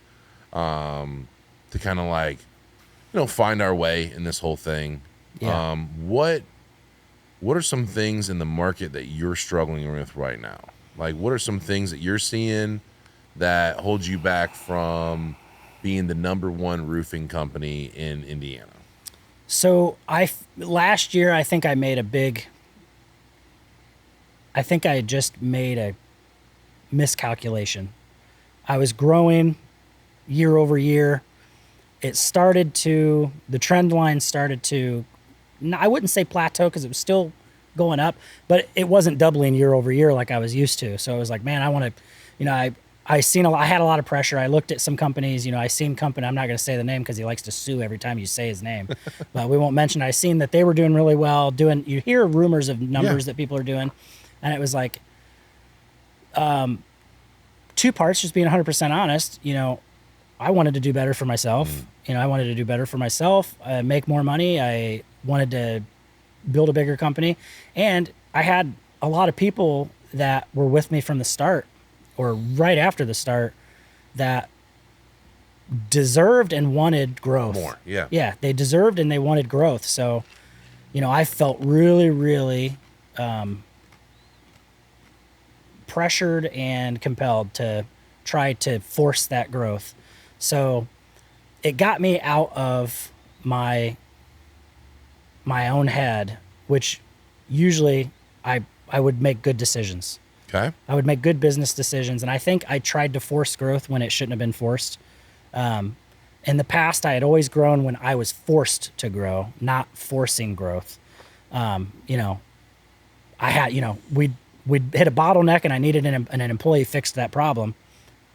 to kind of like, find our way in this whole thing. Yeah. What are some things in the market that you're struggling with right now? Like, what are some things that you're seeing that hold you back from being the number one roofing company in Indiana? So last year, I think I just made a miscalculation. I was growing year over year. The trend line started to, I wouldn't say plateau because it was still going up, but it wasn't doubling year over year like I was used to. So I was like, man, I want to, I had a lot of pressure. I looked at some companies, I'm not going to say the name because he likes to sue every time you say his name, but we won't mention. I seen that they were doing really well you hear rumors of numbers that people are doing. And it was like, two parts, just being 100% honest, I wanted to do better for myself. I wanted to do better for myself, make more money. I wanted to build a bigger company. And I had a lot of people that were with me from the start or right after the start that deserved and wanted growth. More, yeah. Yeah, they deserved and they wanted growth. So, I felt really, really pressured and compelled to try to force that growth. So it got me out of my own head, which usually I would make good decisions. Okay. I would make good business decisions. And I think I tried to force growth when it shouldn't have been forced. In the past, I had always grown when I was forced to grow, not forcing growth. I had, we'd hit a bottleneck and I needed an employee fixed that problem.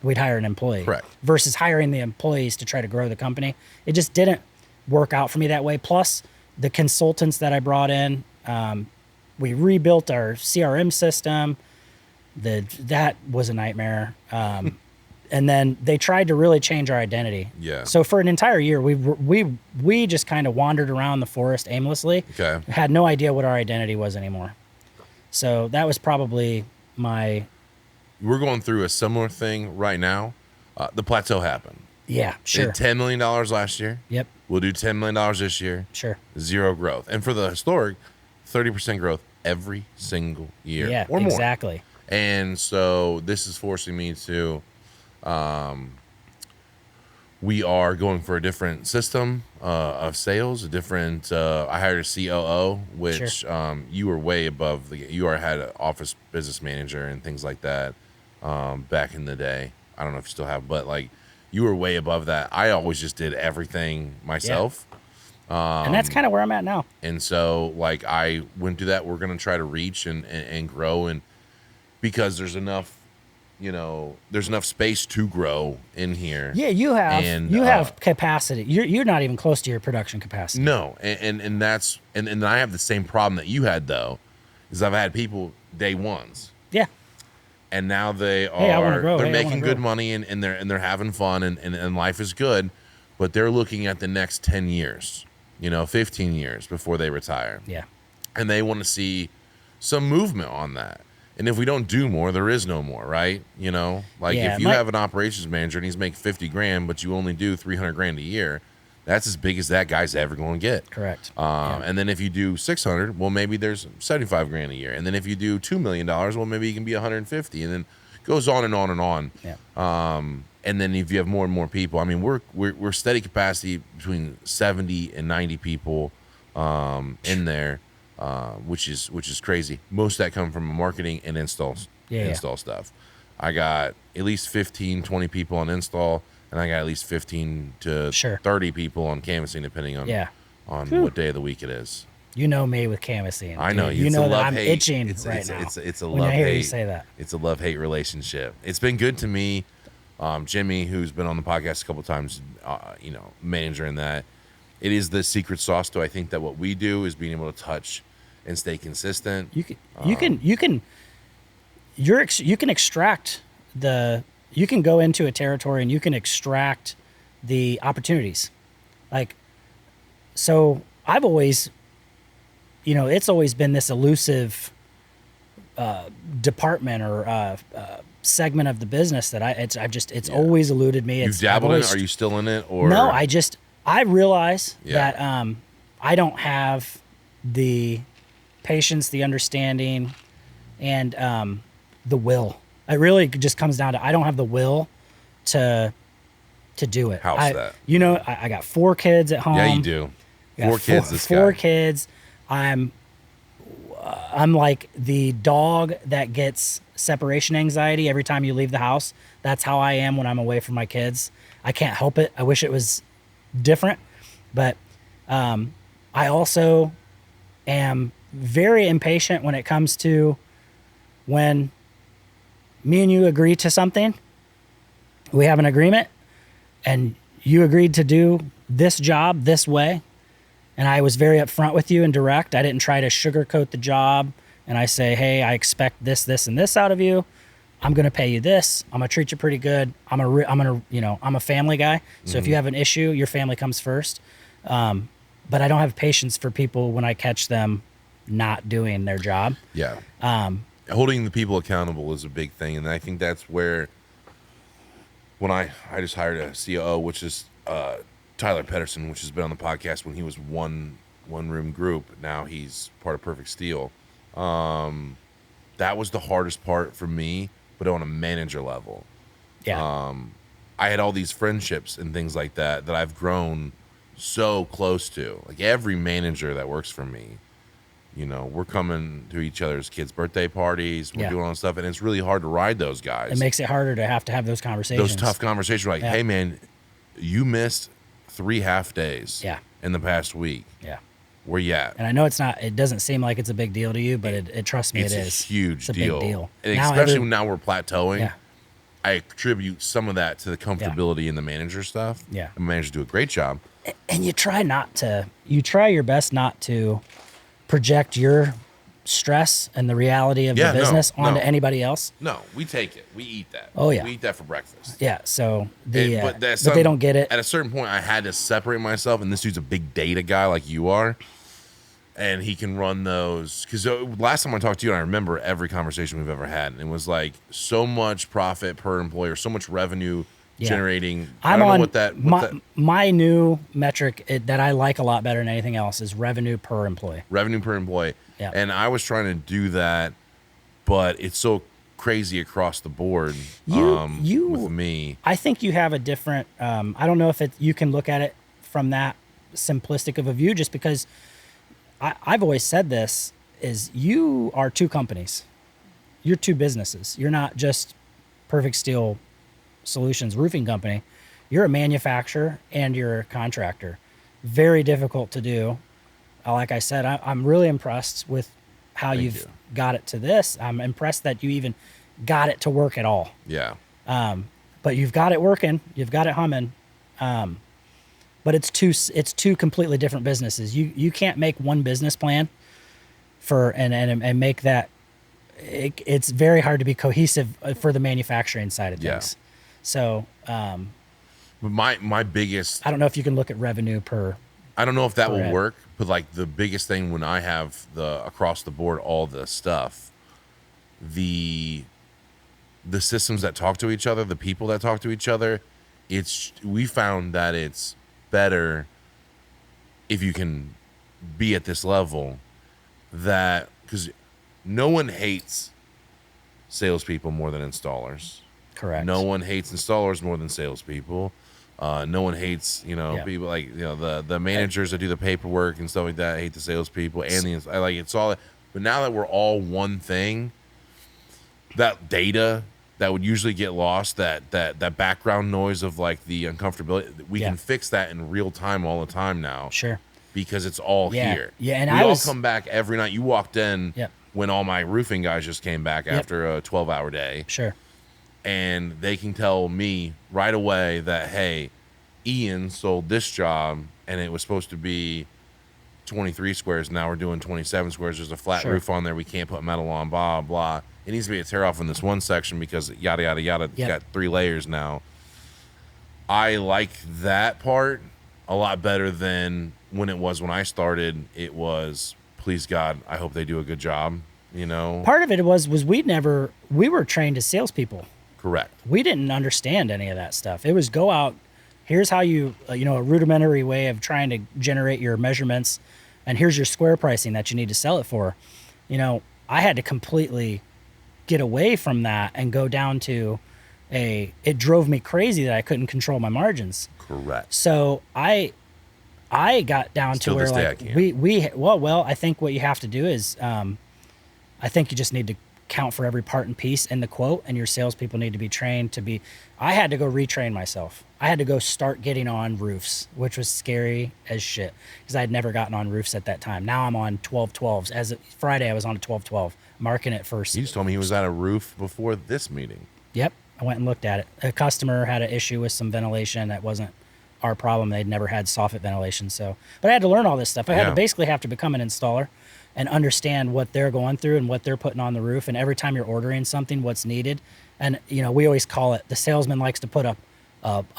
We'd hire an employee. Correct. Versus hiring the employees to try to grow the company. It just didn't work out for me that way. Plus, the consultants that I brought in, we rebuilt our CRM system. That was a nightmare. And then they tried to really change our identity. Yeah. So for an entire year, we just kind of wandered around the forest aimlessly. Okay. Had no idea what our identity was anymore. So that was probably my. We're going through a similar thing right now. The plateau happened. Yeah, sure. Did $10 million last year. Yep. We'll do $10 million this year. Sure. Zero growth. And for the historic, 30% growth every single year. Yeah, or more. exactly. And so this is forcing me to, we are going for a different system of sales, I hired a COO, which Sure. You were way above, had an office business manager and things like that back in the day. I don't know if you still have, but like you were way above that. I always just did everything myself. And that's kind of where I'm at now. And so like I went through that. We're going to try to reach and grow, and because there's enough space to grow in here. Yeah, you have capacity. You're not even close to your production capacity. No, and that's and I have the same problem that you had though, is I've had people day ones. Yeah. And now they Hey, I wanna grow. they're Hey, I making wanna good grow. money and they're having fun and life is good, but they're looking at the next 10 years, 15 years before they retire. Yeah. And they want to see some movement on that. And if we don't do more, there is no more, right? Like Yeah, if you have an operations manager and he's making 50 grand, but you only do 300 grand a year, that's as big as that guy's ever going to get. Correct. And then if you do 600, well, maybe there's 75 grand a year. And then if you do $2 million, well, maybe you can be 150, and then it goes on and on and on. Yeah. And then if you have more and more people, I mean, we're steady capacity between 70 and 90 people in there. which is crazy. Most of that come from marketing and install stuff. I got at least 15, 20 people on install, and I got at least 15 to 30 people on canvassing, depending on what day of the week it is. You know me with canvassing. I know you know that I'm itching right now. It's a when love I hear hate. You say that. It's a love-hate relationship. It's been good to me. Jimmy, who's been on the podcast a couple of times, manager in that. It is the secret sauce to I think that what we do is being able to touch and stay consistent. You can extract you can go into a territory and you can extract the opportunities. Like, so I've always, it's always been this elusive department or segment of the business that it's always eluded me. You've dabbled in it? Are you still in it? Or no? I realize that I don't have the patience, the understanding, and the will. It really just comes down to I don't have the will to do it. How's that? I got 4 kids at home. Yeah, you do. 4 kids. Four kids. I'm like the dog that gets separation anxiety every time you leave the house. That's how I am when I'm away from my kids. I can't help it. I wish it was different, but I also am very impatient when it comes to when me and you agree to something, we have an agreement, and you agreed to do this job this way, and I was very upfront with you and direct. I didn't try to sugarcoat the job, and I say, hey, I expect this, this, and this out of you. I'm going to pay you this. I'm going to treat you pretty good. I'm a family guy. So if you have an issue, your family comes first. But I don't have patience for people when I catch them not doing their job. Yeah. Holding the people accountable is a big thing. And I think that's where, when I just hired a COO, which is Tyler Pedersen, which has been on the podcast when he was one room group. Now he's part of Perfect Steel. That was the hardest part for me, but on a manager level. Yeah. I had all these friendships and things like that I've grown so close to. Like every manager that works for me, we're coming to each other's kids' birthday parties. We're doing all this stuff, and it's really hard to ride those guys. It makes it harder to have those conversations. Those tough conversations, like, hey, man, you missed 3 half days in the past week. Yeah. Where you at? And I know it doesn't seem like it's a big deal to you, but it trust me, it is. It's a huge deal. Big deal. And especially now we're plateauing. I attribute some of that to the comfortability in the manager stuff. Yeah. The managers do a great job. And you try your best not to project your stress and the reality of the business onto anybody else. No, we take it. We eat that. Oh, yeah. We eat that for breakfast. Yeah, so but they don't get it. At a certain point, I had to separate myself, and this dude's a big data guy like you are, and he can run those. Because last time I talked to you, and I remember every conversation we've ever had, and it was like so much profit per employer, so much revenue generating. I don't know what my new metric that I like a lot better than anything else is revenue per employee. Revenue per employee. Yeah. And I was trying to do that, but it's so crazy across the board with me. I think you have a different, I don't know if you can look at it from that simplistic of a view, just because I've always said this, is you are 2 companies. You're 2 businesses. You're not just Perfect Steel Solutions Roofing Company. You're a manufacturer and you're a contractor. Very difficult to do. Like I said, I'm really impressed with how you've got it to this. I'm impressed that you even got it to work at all. Yeah. But you've got it working. You've got it humming. But it's two completely different businesses. You can't make one business plan and make that. It's very hard to be cohesive for the manufacturing side of things. So, but my biggest, I don't know if you can look at revenue per. I don't know if that will work, but like the biggest thing when I have the across the board, all the stuff, the systems that talk to each other, the people that talk to each other, we found that it's better if you can be at this level, that because no one hates salespeople more than installers. Correct. No one hates installers more than salespeople. No one hates, people like, the managers that do the paperwork and stuff like that. I hate the salespeople and I like it's all. But now that we're all one thing, that data that would usually get lost, that background noise of like the uncomfortability, we can fix that in real time all the time now. Sure. Because it's all here. Yeah, and we all come back every night. You walked in when all my roofing guys just came back after a 12-hour day. Sure. And they can tell me right away that, hey, Ian sold this job and it was supposed to be 23 squares. Now we're doing 27 squares. There's a flat roof on there. We can't put metal on, blah, blah. It needs to be a tear off in this one section because yada, yada, yada. It's got 3 layers now. I like that part a lot better than when it was when I started. It was, please God, I hope they do a good job, Part of it was we were trained as salespeople. Correct. We didn't understand any of that stuff. It was go out, here's how you, a rudimentary way of trying to generate your measurements, and here's your square pricing that you need to sell it for. I had to completely get away from that and go down to it drove me crazy that I couldn't control my margins. Correct. So I got down to where I think what you have to do is, I think you just need to count for every part and piece in the quote, and your salespeople need to be trained to be. I had to go retrain myself. I had to go start getting on roofs, which was scary as shit because I had never gotten on roofs at that time. Now I'm on 1212s. As of Friday, I was on a 1212, marking it first. He just told me he was at a roof before this meeting. Yep, I went and looked at it. A customer had an issue with some ventilation that wasn't our problem. They'd never had soffit ventilation, but I had to learn all this stuff. I had to basically have to become an installer and understand what they're going through and what they're putting on the roof. And every time you're ordering something, what's needed. And, we always call it, the salesman likes to put a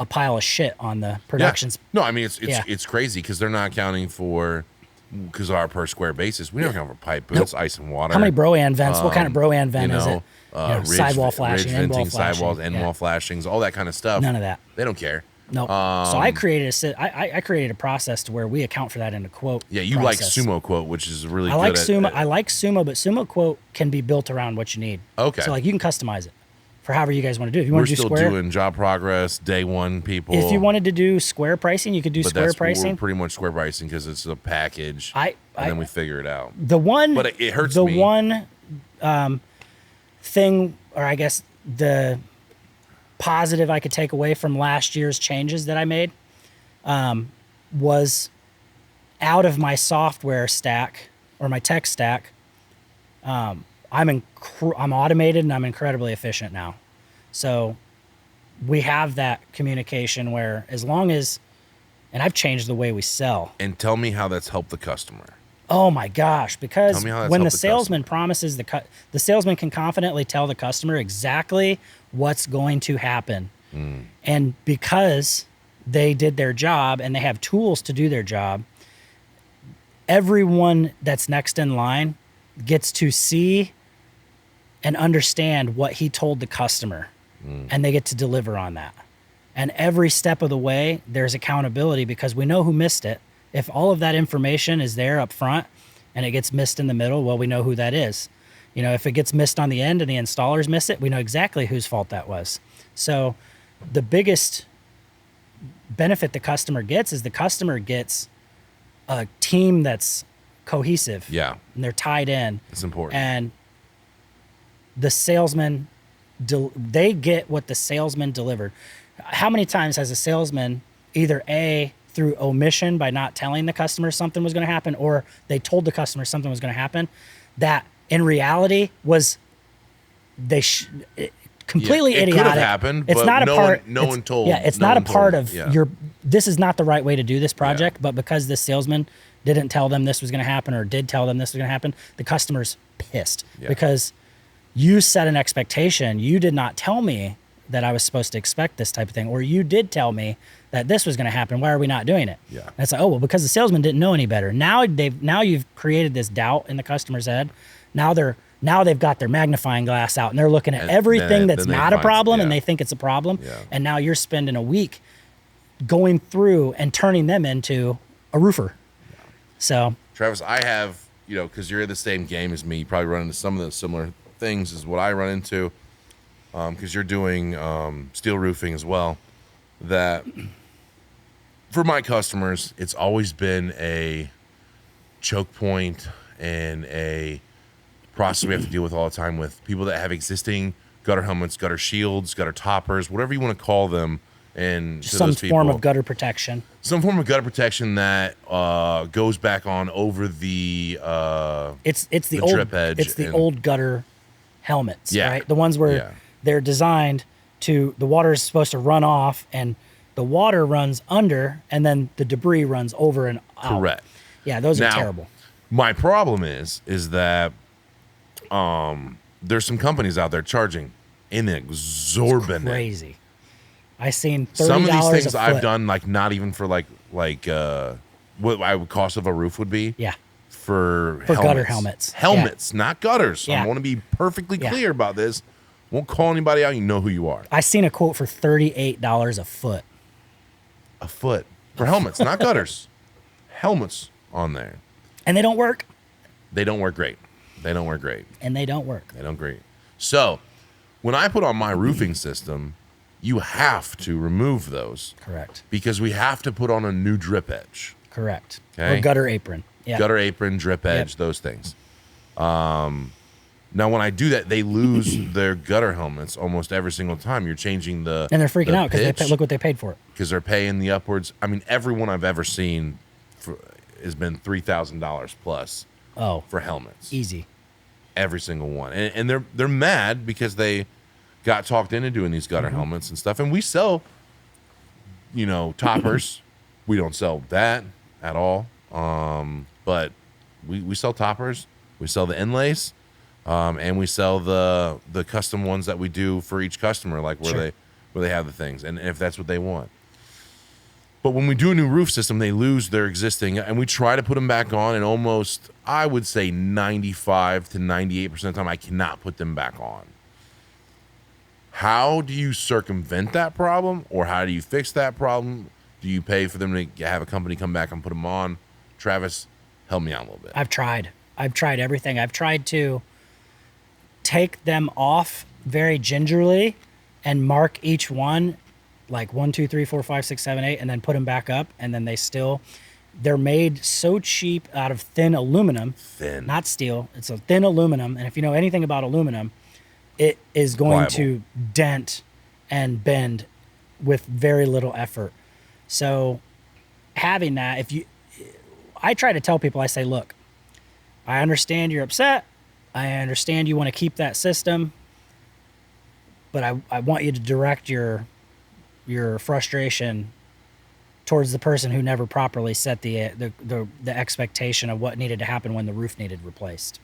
pile of shit on the productions. Yeah. No, I mean, it's crazy because they're not accounting for, because our per square basis, we don't account for pipe boots, ice and water. How many Bro-An vents? What kind of Bro-An vent is it? Sidewall flashing, ridge venting, sidewalls, end wall flashings, all that kind of stuff. None of that. They don't care. No. So I created I created a process to where we account for that in a quote. Yeah, you process. Like Sumo Quote, which is really good. I like Sumo, but Sumo Quote can be built around what you need. Okay. So you can customize it for however you guys want to do it. If you want to do square, we're still doing job progress, day one people. If you wanted to do square pricing, you could do square pricing. We're pretty much square pricing because it's a package. And then we figure it out. But it hurts me. The one thing, or I guess the positive I could take away from last year's changes that I made was out of my software stack or my tech stack. I'm automated and I'm incredibly efficient now. So we have that communication where as long as, and I've changed the way we sell. And tell me how that's helped the customer. Oh my gosh, because when the salesman promises the salesman can confidently tell the customer exactly what's going to happen. And because they did their job and they have tools to do their job, everyone that's next in line gets to see and understand what he told the customer, and they get to deliver on that. And every step of the way, there's accountability because we know who missed it. If all of that information is there up front and it gets missed in the middle, well, we know who that is. If it gets missed on the end and the installers miss it, we know exactly whose fault that was. So the biggest benefit the customer gets is the customer gets a team that's cohesive. Yeah. And they're tied in. It's important. And the salesman, they get what the salesman delivered. How many times has a salesman either through omission by not telling the customer something was going to happen, or they told the customer something was going to happen that in reality was completely idiotic. It could have happened, it's but not no one told. Yeah, it's not a part of your, this is not the right way to do this project, but because the salesman didn't tell them this was going to happen or did tell them this was going to happen, the customer's pissed because you set an expectation. You did not tell me that I was supposed to expect this type of thing, or you did tell me that this was going to happen. Why are we not doing it? Yeah. And it's like, oh, well, because the salesman didn't know any better. Now you've created this doubt in the customer's head. Now they've got their magnifying glass out and they're looking at everything that's not a problem and they think it's a problem. Yeah. And now you're spending a week going through and turning them into a roofer. Yeah. So Travis, I have, because you're in the same game as me, you probably run into some of the similar things as what I run into. Because you're doing steel roofing as well, that for my customers, it's always been a choke point and a process we have to deal with all the time with people that have existing gutter helmets, gutter shields, gutter toppers, whatever you want to call them. And to Some those people, form of gutter protection. some form of gutter protection that goes back on over the It's the the old drip edge It's the and- old gutter helmets, Yeah. right? The ones where Yeah. they're designed to the water is supposed to run off and the water runs under and then the debris runs over and out. correct. Yeah, those are Now, terrible. My problem is that there's some companies out there charging exorbitant. Crazy. I seen $30 Some of these a things foot. I've done, like not even for like what I would cost of a roof would be. Yeah. For gutter helmets. Helmets, not gutters. Yeah. I want to be perfectly Yeah. clear about this. Won't call anybody out. You know who you are. I seen a quote for $38 a foot. A foot for helmets, not gutters. Helmets on there. And they don't work. They don't work great. They don't work great. And they don't work. They don't great. So when I put on my roofing system, you have to remove those Correct. because we have to put on a new drip edge. Correct. Okay. Or gutter apron. Yeah. Gutter apron, drip edge, Yep. those things. Now, when I do that, they lose their gutter helmets almost every single time. You're changing the And they're freaking the out because pitch, look what they paid for it. because they're paying the upwards. I mean, everyone I've ever seen has been $3,000 plus Oh, for helmets. easy. Every single one, and they're mad because they got talked into doing these gutter Mm-hmm. helmets and stuff. And we sell, toppers. We don't sell that at all. But we sell toppers. We sell the inlays, and we sell the custom ones that we do for each customer, like where Sure. they have the things, and if that's what they want. But when we do a new roof system, they lose their existing, and we try to put them back on, and almost, I would say 95 to 98% of the time, I cannot put them back on. How do you circumvent that problem, or how do you fix that problem? Do you pay for them to have a company come back and put them on? Travis, help me out a little bit. I've tried everything. I've tried to take them off very gingerly and mark each one like 1, 2, 3, 4, 5, 6, 7, 8, and then put them back up. And then they're made so cheap out of thin aluminum, Thin. not steel. It's a thin aluminum. And if you know anything about aluminum, it is going Pliable. to dent and bend with very little effort. So having that, I try to tell people, I say, look, I understand you're upset. I understand you want to keep that system, but I want you to direct your frustration towards the person who never properly set the expectation of what needed to happen when the roof needed replaced.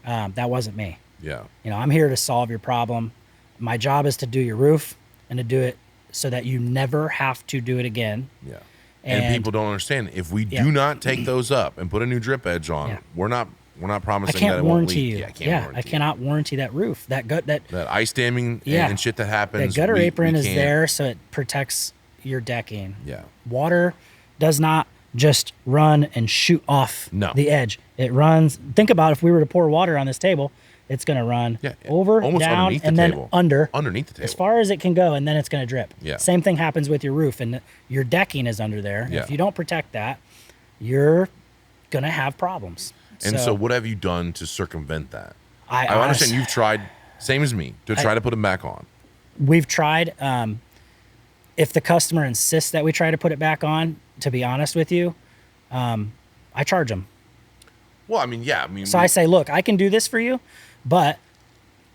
That wasn't me. Yeah. I'm here to solve your problem. My job is to do your roof and to do it so that you never have to do it again. Yeah. And people don't understand. If we do not take those up and put a new drip edge on, Yeah. we're not I promising that can't it won't warranty leak. you. Yeah, I can't warranty I cannot warranty that roof. That ice damming Yeah. and shit that happens. gutter we apron is can't- there so it protects your decking. Yeah. Water does not just run and shoot off No. the edge. It runs. Think about if we were to pour water on this table, it's going to run over, almost down, underneath the and then table. under. Underneath the table. As far as it can go, and then it's going to drip. Yeah. Same thing happens with your roof, and your decking is under there. Yeah. If you don't protect that, you're going to have problems. And so what have you done to circumvent that? I understand honest- you've tried, same as me, to try to put them back on. We've tried. If the customer insists that we try to put it back on, to be honest with you, I charge them. Well, I mean, yeah. I mean, So I say, look, I can do this for you, but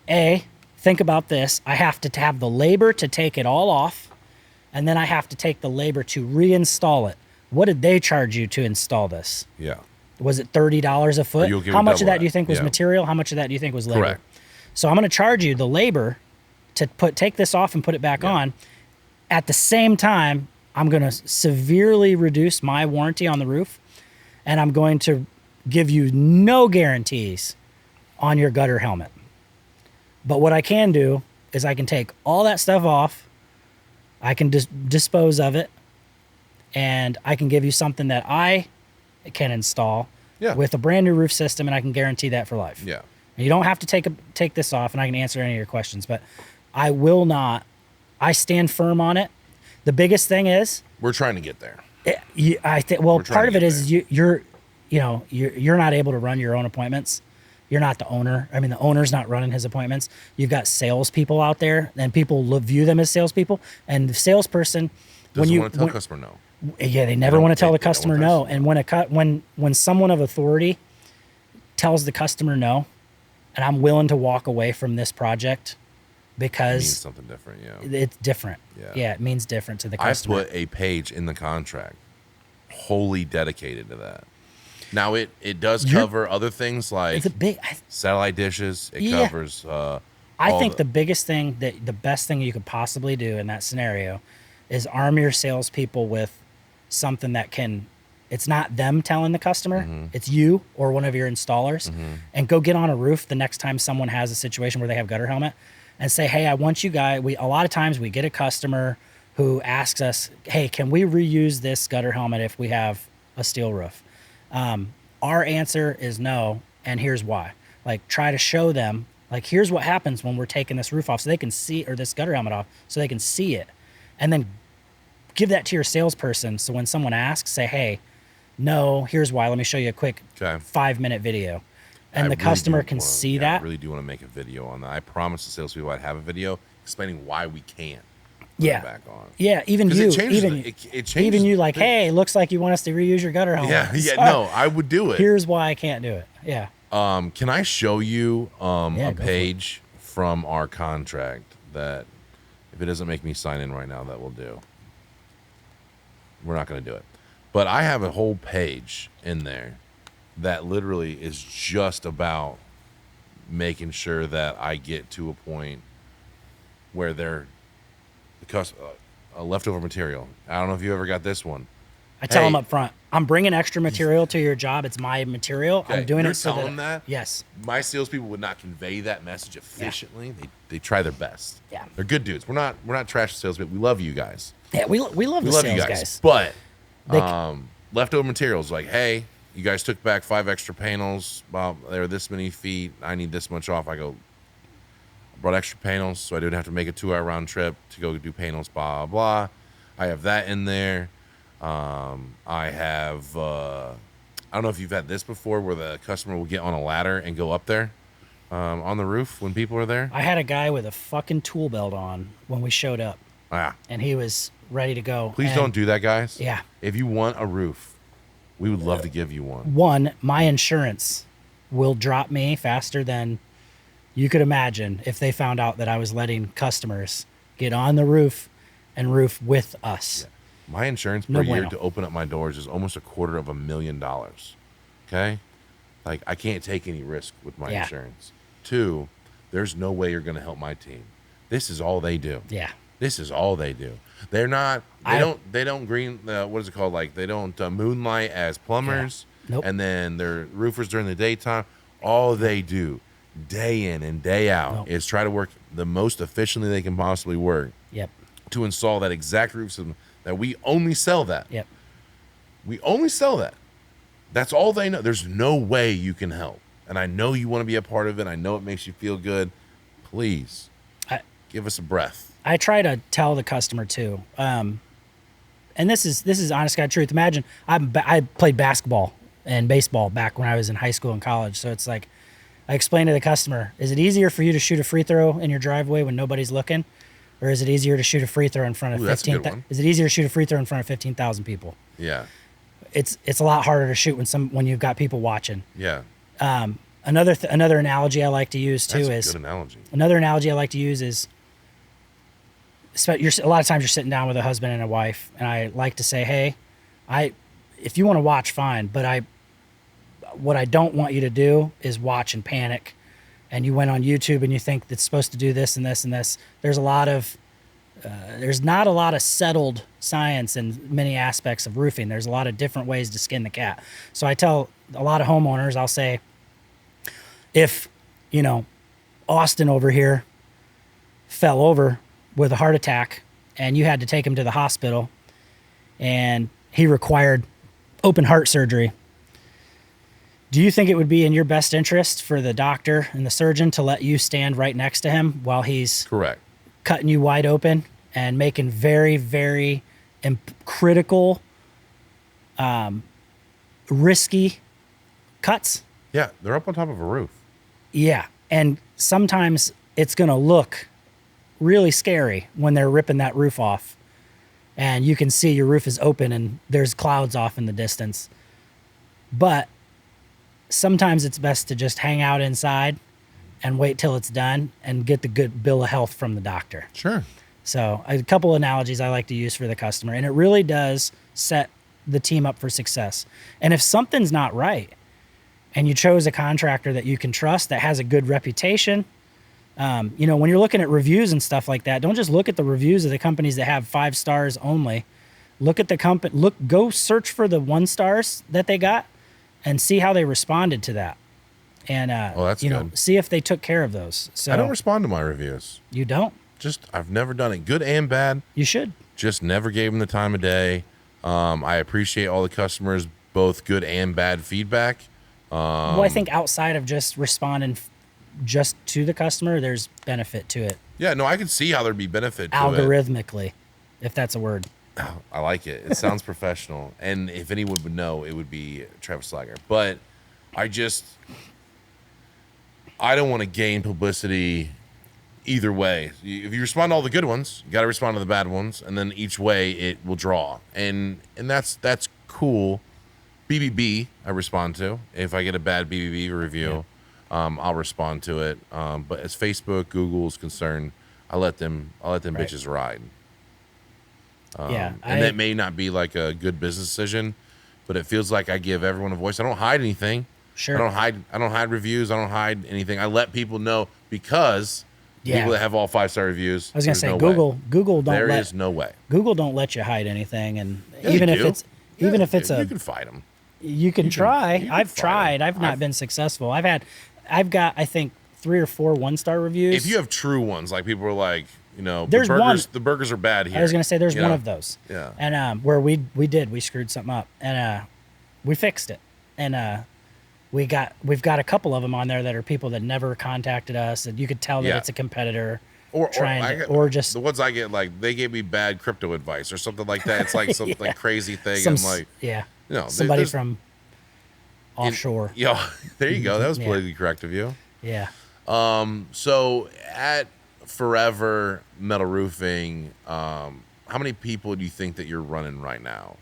think about this. I have to have the labor to take it all off, and then I have to take the labor to reinstall it. What did they charge you to install this? yeah. Was it $30 a foot? You'll give How it much of double that that. do you think was Yeah. material? How much of that do you think was labor? Correct. So I'm going to charge you the labor to take this off and put it back on. At the same time, I'm going to severely reduce my warranty on the roof, and I'm going to give you no guarantees on your gutter helmet. But what I can do is I can take all that stuff off, I can dispose of it, and I can give you something that I can install with a brand new roof system, and I can guarantee that for life. Yeah. And you don't have to take this off, and I can answer any of your questions, but I will not. I stand firm on it. The biggest thing is We're trying to get there. I think. Well, We're trying part to of it get is you're not able to run your own appointments. You're not the owner. I mean, the owner's not running his appointments. You've got salespeople out there, and people view them as salespeople. And the salesperson, Doesn't want to tell the customer no. Yeah, they never want to tell the customer no. And no. when someone of authority tells the customer no, and I'm willing to walk away from this project because it means something different. Yeah, it's different. Yeah, it means different to the customer. I put a page in the contract wholly dedicated to that. Now it does cover other things like it's a big satellite dishes. It covers. I think the biggest thing the best thing you could possibly do in that scenario is arm your salespeople with something that can. It's not them telling the customer. Mm-hmm. It's you or one of your installers, and go get on a roof the next time someone has a situation where they have gutter helmet, and say, "Hey, I want you guys." A lot of times we get a customer who asks us, "Hey, can we reuse this gutter helmet if we have a steel roof?" Our answer is no, and here's why. Like, try to show them, like, here's what happens when we're taking this roof off so they can see, or this gutter helmet off so they can see it. And then give that to your salesperson. So when someone asks, say, hey, no, here's why. Let me show you a quick 5-minute video. And the customer can see that. I really do want to make a video on that. I promised the salespeople I'd have a video explaining why we can't. Back on. Yeah, even you, even you, like, hey, looks like you want us to reuse your gutter helmet. Yeah, no, I would do it. Here's why I can't do it. Yeah. Can I show you a page from our contract that, if it doesn't make me sign in right now, that will do. We're not going to do it, but I have a whole page in there that literally is just about making sure that I get to a point where they're leftover material. I don't know if you ever got this one. I tell them up front, I'm bringing extra material to your job. It's my material. Okay. I'm doing it so telling that. Yes. My salespeople would not convey that message efficiently. Yeah. They try their best. Yeah. They're good dudes. We're not trash salespeople. We love you guys. Yeah, we love the sales guys. But leftover materials, like, hey, you guys took back 5 extra panels. They're this many feet. I need this much off. I go, brought extra panels, so I didn't have to make a 2-hour round trip to go do panels, blah, blah. I have that in there. I have, I don't know if you've had this before, where the customer will get on a ladder and go up there on the roof when people are there. I had a guy with a fucking tool belt on when we showed up. Yeah. And he was ready to go. Please don't do that, guys. Yeah. If you want a roof, we would love to give you one. One, my insurance will drop me faster than you could imagine if they found out that I was letting customers get on the roof and roof with us. Yeah. My insurance per year to open up my doors is almost $250,000. Okay? Like, I can't take any risk with my insurance. 2, there's no way you're going to help my team. This is all they do. Yeah. This is all they do. They're not, they don't green, what is it called? Like, they don't moonlight as plumbers. Yeah. Nope. And then they're roofers during the daytime. All they do, day in and day out, is try to work the most efficiently they can possibly work. Yep. To install that exact roof system that we only sell that. Yep. We only sell that. That's all they know. There's no way you can help. And I know you want to be a part of it. I know it makes you feel good. Please give us a breath. I try to tell the customer too. And this is honest God truth. Imagine I played basketball and baseball back when I was in high school and college. So it's like, I explain to the customer, is it easier for you to shoot a free throw in your driveway when nobody's looking? Or is it easier to shoot a free throw in front of 15,000? Is it easier to shoot a free throw in front of 15,000 people? Yeah. It's a lot harder to shoot when you've got people watching. Yeah. Another analogy I like to use too is a good analogy. Another analogy I like to use is a lot of times you're sitting down with a husband and a wife, and I like to say, hey, if you want to watch, fine, but what I don't want you to do is watch and panic. And you went on YouTube and you think it's supposed to do this and this and this. There's not a lot of settled science in many aspects of roofing. There's a lot of different ways to skin the cat. So I tell a lot of homeowners, I'll say, if, Austin over here fell over with a heart attack and you had to take him to the hospital and he required open heart surgery, do you think it would be in your best interest for the doctor and the surgeon to let you stand right next to him while he's correct cutting you wide open and making very, very critical risky cuts. Yeah, they're up on top of a roof. Yeah. And sometimes it's going to look really scary when they're ripping that roof off. And you can see your roof is open and there's clouds off in the distance. But sometimes it's best to just hang out inside and wait till it's done and get the good bill of health from the doctor. Sure. So a couple analogies I like to use for the customer, and it really does set the team up for success. And if something's not right and you chose a contractor that you can trust, that has a good reputation, when you're looking at reviews and stuff like that, don't just look at the reviews of the companies that have 5 stars only. Look at the company, go search for the 1 stars that they got and see how they responded to that. And, that's good. see if they took care of those. So I don't respond to my reviews. You don't? I've never done it, good and bad. You should. Just never gave them the time of day. I appreciate all the customers, both good and bad feedback. Well, I think outside of just responding just to the customer, there's benefit to it. Yeah, no, I can see how there'd be benefit to algorithmically, if that's a word. Oh, I like it. It sounds professional. And if anyone would know, it would be Travis Sliger. But I don't want to gain publicity either way. If you respond to all the good ones, you got to respond to the bad ones, and then each way it will draw. And that's cool. BBB I respond to. If I get a bad BBB review, I'll respond to it. But as Facebook, Google is concerned, I let them bitches ride. And that may not be like a good business decision, but it feels like I give everyone a voice. I don't hide anything. Sure. I don't hide reviews. I don't hide anything. I let people know, because people that have all 5-star reviews. I was gonna say Google don't There is no way. Google don't let you hide anything, and Yeah, even they if do. it's you can fight them. you can try. you can I've fight tried. 'em. I've not been successful. I've got I think 3 or 4 1-star reviews. If you have true ones, like people are like, There's the burgers are bad here. I was gonna say there's one of those. Yeah. And where we screwed something up, and we fixed it, and we've got a couple of them on there that are people that never contacted us, and you could tell that it's a competitor. Or just the ones I get, like, they gave me bad crypto advice or something like that. It's like some like crazy thing. I'm like, somebody from offshore. There you go. That was politically correct of you. Yeah. So at Forever Metal Roofing, how many people do you think that you're running right now?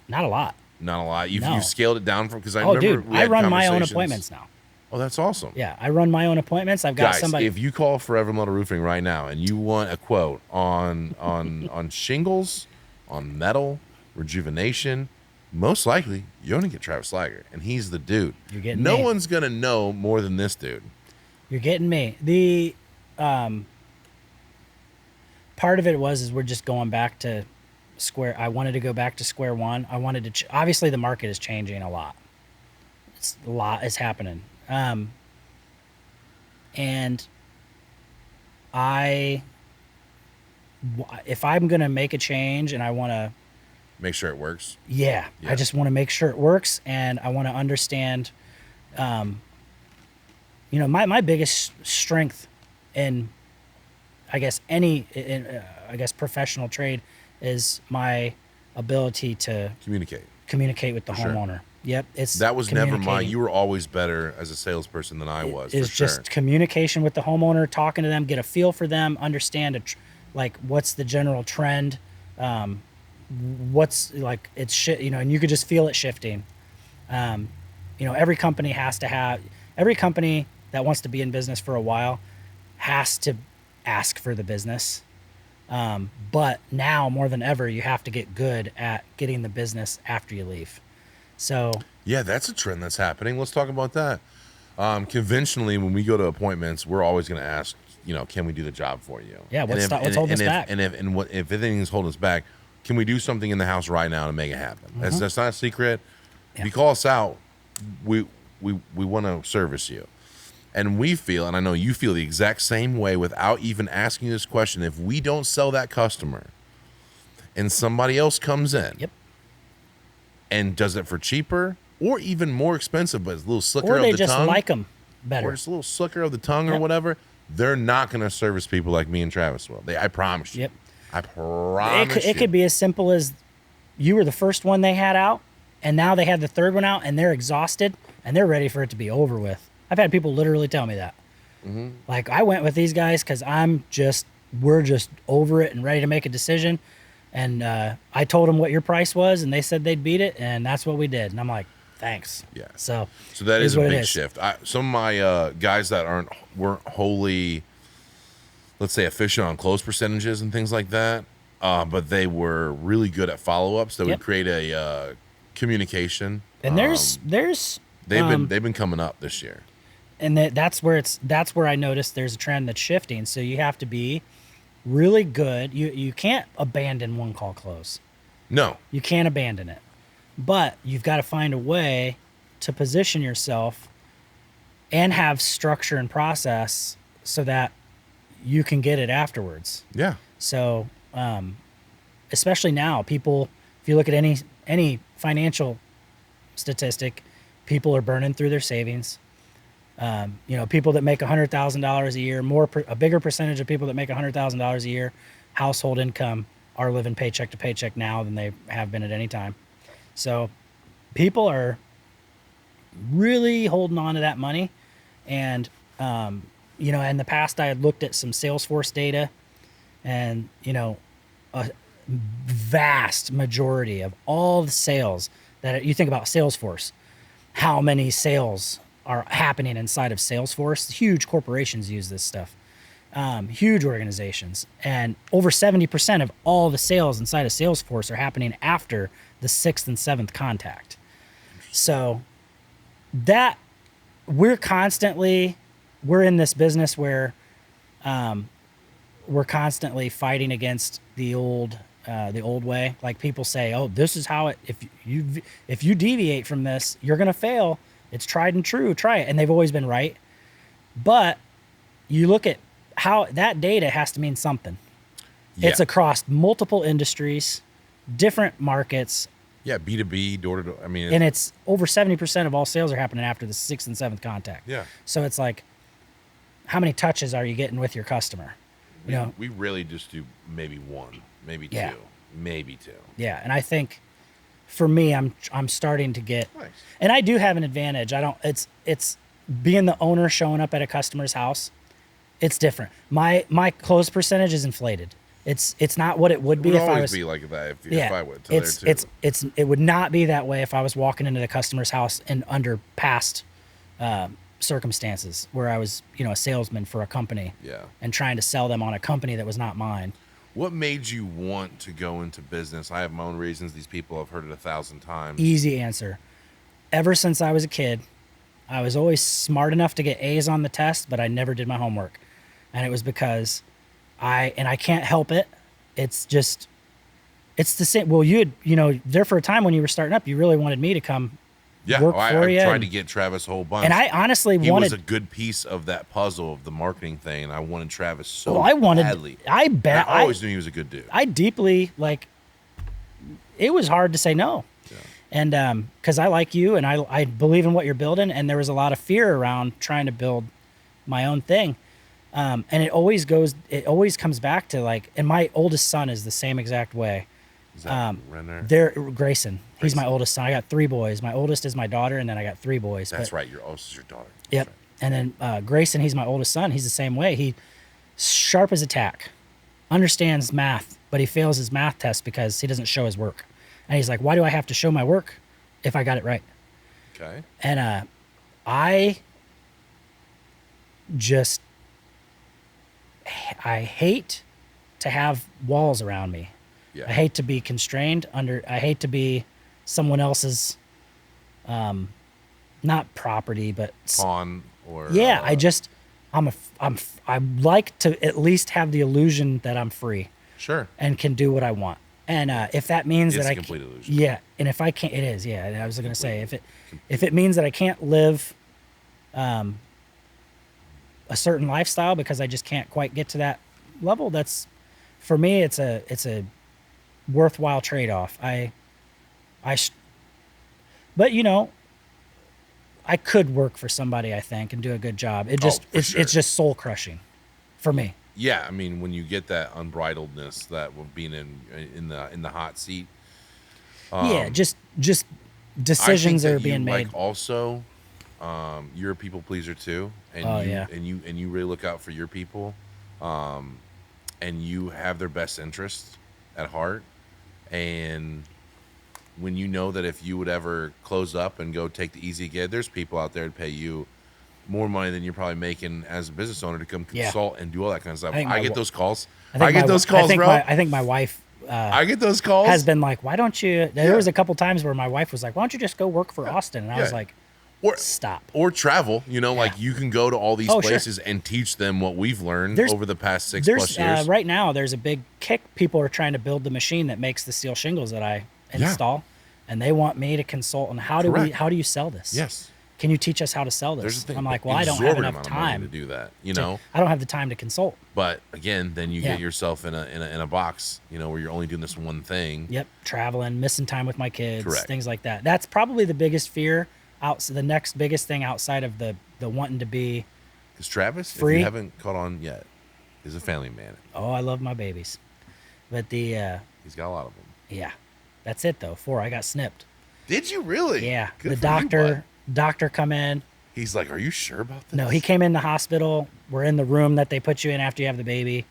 Not a lot. Not a lot. You've scaled it down from, because I remember. Dude, I run my own appointments now. Oh, that's awesome. Yeah, I run my own appointments. I've got somebody. If you call Forever Metal Roofing right now and you want a quote on shingles, on metal, rejuvenation, most likely you're gonna get Travis Sliger, and he's the dude. You're getting no me. one's gonna know more than this dude. You're getting me. The part of it is we're just going back to square. I wanted to go back to square one. I wanted to. Obviously, the market is changing a lot. A lot is happening. And if I'm going to make a change and I want to make sure it works. Yeah. I just want to make sure it works. And I want to understand, my biggest strength in, I guess, professional trade is my ability to communicate with the homeowner. Yep, that was never mine. You were always better as a salesperson than I was. It's just communication with the homeowner, talking to them, get a feel for them, understand what's the general trend, what's like it's shit, and you could just feel it shifting. Every company that wants to be in business for a while has to ask for the business. But now more than ever, you have to get good at getting the business after you leave. So yeah, that's a trend that's happening. Let's talk about that. Conventionally, when we go to appointments, we're always going to ask, can we do the job for you? Yeah, what's holding us back? And if anything's holding us back, can we do something in the house right now to make it happen? Mm-hmm. That's not a secret. Yeah. If you call us out, we want to service you. And we feel, and I know you feel the exact same way without even asking this question, if we don't sell that customer and somebody else comes in and does it for cheaper or even more expensive, but it's a little slicker of the tongue. Or they just like them better. Or it's a little slicker of the tongue or whatever. They're not going to service people like me and Travis will. I promise you. Yep. I promise you. It could be as simple as you were the first one they had out, and now they had the third one out, and they're exhausted, and they're ready for it to be over with. I've had people literally tell me that. Like, I went with these guys because we're just over it and ready to make a decision. And I told them what your price was, and they said they'd beat it, and that's what we did. And I'm like, thanks. Yeah. So that is a big shift. Some of my guys that weren't wholly, let's say, efficient on close percentages and things like that, but they were really good at follow-ups. They would create a communication. And they've been coming up this year. And that's where I noticed there's a trend that's shifting. So you have to be really good. You can't abandon one call close. No. You can't abandon it. But you've got to find a way to position yourself and have structure and process so that you can get it afterwards. Yeah. So, especially now, people, if you look at any financial statistic, people are burning through their savings. People that make $100,000 a year, a bigger percentage of people that make $100,000 a year, household income, are living paycheck to paycheck now than they have been at any time. So people are really holding on to that money. And, in the past I had looked at some Salesforce data, and, a vast majority of all the sales that you think about Salesforce, how many sales are happening inside of Salesforce. Huge corporations use this stuff, huge organizations. And over 70% of all the sales inside of Salesforce are happening after the 6th and 7th contact. So that we're in this business where we're constantly fighting against the old way. Like, people say, oh, this is how if you deviate from this, you're going to fail. It's tried and true. Try it. And they've always been right. But you look at how that data has to mean something. Yeah. It's across multiple industries, different markets. Yeah, B2B, door to door. I mean, and it's over 70% of all sales are happening after the 6th and 7th contact. Yeah. So it's like, how many touches are you getting with your customer? We really just do maybe one, maybe two, maybe two. Yeah, and I think for me, I'm starting to get, nice. And I do have an advantage. It's being the owner showing up at a customer's house. It's different. My close percentage is inflated. It's not what it would be if I was. Be like that if I would. It would not be that way if I was walking into the customer's house and under past circumstances where I was, a salesman for a company. Yeah. And trying to sell them on a company that was not mine. What made you want to go into business? I have my own reasons. These people, I've heard it 1,000 times. Easy answer. Ever since I was a kid, I was always smart enough to get A's on the test, but I never did my homework. And it was because I can't help it. It's the same. Well, there for a time when you were starting up, you really wanted me to come work for you. I tried to get Travis a whole bunch. And I honestly he was a good piece of that puzzle of the marketing thing, and I wanted Travis so badly. I bet. I always knew he was a good dude. I deeply, it was hard to say no. Yeah. And because I like you, and I believe in what you're building, and there was a lot of fear around trying to build my own thing. And it always comes back to and my oldest son is the same exact way. Is that Renner? Grayson. He's my oldest son. I got 3 boys. My oldest is my daughter, and then I got 3 boys. That's right. Your oldest is your daughter. Yep. Right. And then Grayson, he's my oldest son. He's the same way. He sharp as a tack, understands math, but he fails his math test because he doesn't show his work. And he's like, why do I have to show my work if I got it right? Okay. And I hate to have walls around me. Yeah. I hate to be constrained I hate to be someone else's, not property, but pawn or yeah. I like to at least have the illusion that I'm free. Sure. And can do what I want. And if that means it's that a complete illusion. Yeah. And if I can't, it is. Yeah. I was going to say if it means that I can't live, a certain lifestyle because I just can't quite get to that level, that's, for me, it's a worthwhile trade-off. But I could work for somebody, I think, and do a good job. It's just soul crushing for me. Yeah, I mean, when you get that unbridledness that of being in the hot seat, Yeah, just I think decisions that are you being made. like also, you're a people pleaser too, and Oh, you yeah. and you really look out for your people, and you have their best interests at heart. And when you know that if you would ever close up and go take the easy gig, there's people out there to pay you more money than you're probably making as a business owner to come Yeah. consult and do all that kind of stuff. I think I my get wa- those calls. I I think get my those calls, bro. I think my wife I get those has calls. been like, why don't you? There Yeah. was a couple times where my wife was like, why don't you just go work for Austin? And I was Yeah. like, Or stop. or travel. You know, like Yeah. you can go to all these Oh, sure. places and teach them what we've learned There's- over the past 6+ There's years. right now there's a big kick. People are trying to build the machine that makes the steel shingles that I Yeah. install, and they want me to consult on how Correct. how do you sell this? Yes. Can you teach us how to sell There's this? a thing. I'm like, well, I don't have exorbitant enough amount of money time to do that. You know. I don't have the time to consult. But again, then you Yeah. get yourself in a box, you know, where you're only doing this one thing. Yep, traveling, missing time with my kids, Correct. things like that. That's probably the biggest fear. The next biggest thing outside of the wanting to be. Because Travis, if Free? you haven't caught on yet, is a family man. Oh, I love my babies, but He's got a lot of them. yeah, that's it though. 4, I got snipped. Did you really? Yeah, Good the for you, bud. doctor come in. He's like, "Are you sure about this?" No, he came in the hospital. We're in the room that they put you in after you have the baby.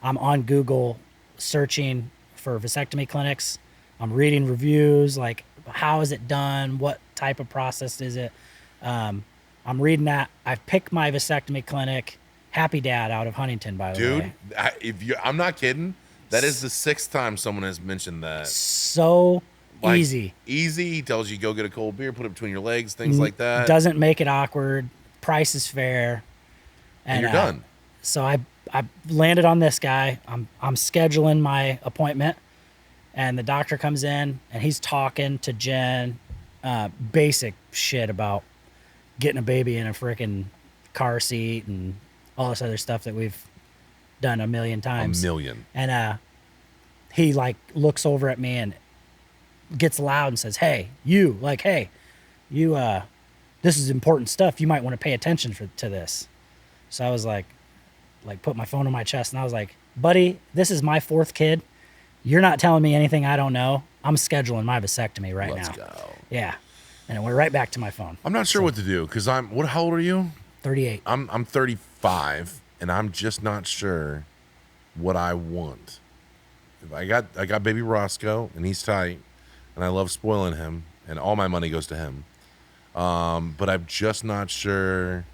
I'm on Google searching for vasectomy clinics. I'm reading reviews, like how is it done? What type of process is it? I'm reading that. I've picked my vasectomy clinic. Happy Dad out of Huntington, by the way. Dude, I'm not kidding. That is the 6th time someone has mentioned that. So Like, easy. Easy. He tells you go get a cold beer, put it between your legs, things like that. Doesn't make it awkward. Price is fair. And you're done. So I landed on this guy. I'm scheduling my appointment, and the doctor comes in and he's talking to Jen, basic shit about getting a baby in a freaking car seat and all this other stuff that we've done a million times. A million. And he like looks over at me and gets loud and says, "Hey, you, this is important stuff. You might want to pay attention to this." So I was like put my phone on my chest and I was like, "Buddy, this is my 4th kid. You're not telling me anything I don't know. I'm scheduling my vasectomy right now." Let's go. Yeah. And it went right back to my phone. I'm not sure what to do because how old are you? 38. I'm 35 and I'm just not sure what I want. I got baby Roscoe and he's tight and I love spoiling him and all my money goes to him. But I'm just not sure.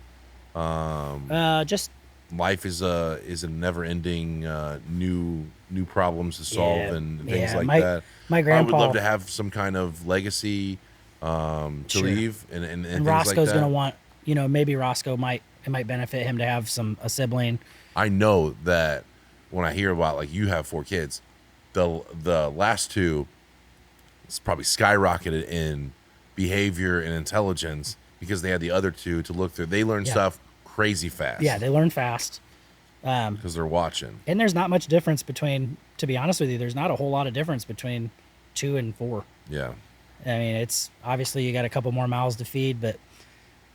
Just Life is a never-ending new problems to solve Yeah, and things yeah. like My- that. my grandpa- I would love to have some kind of legacy to Sure. leave and and things Roscoe's like that. gonna want, maybe Roscoe it might benefit him to have a sibling. I know that when I hear about like you have 4 kids, the last 2, it's probably skyrocketed in behavior and intelligence because they had the other 2 to look through. They learn Yeah. stuff crazy fast. Yeah, they learn fast. because they're watching. And there's not much difference to be honest with you, there's not a whole lot of difference between 2 and 4. Yeah, I mean, it's obviously you got a couple more mouths to feed, but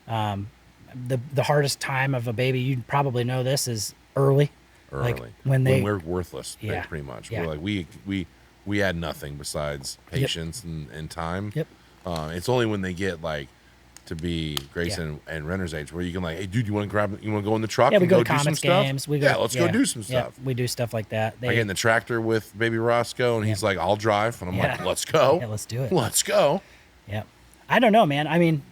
the hardest time of a baby, you probably know this, is early. early Like when we're worthless, Yeah. pretty much. Yeah. We're like we had nothing besides patience and time. Yep. It's only when they get like to be Grayson and Renner's age where you can like, hey, dude, you want to go in the truck Yeah, we and go go to do some Comets stuff? games. Let's go do some stuff. We do stuff like that. I get in the tractor with baby Roscoe, and he's like, I'll drive. And I'm like, Yeah. let's go. Yeah, let's do it. Let's go. Yeah. I don't know, man. I mean,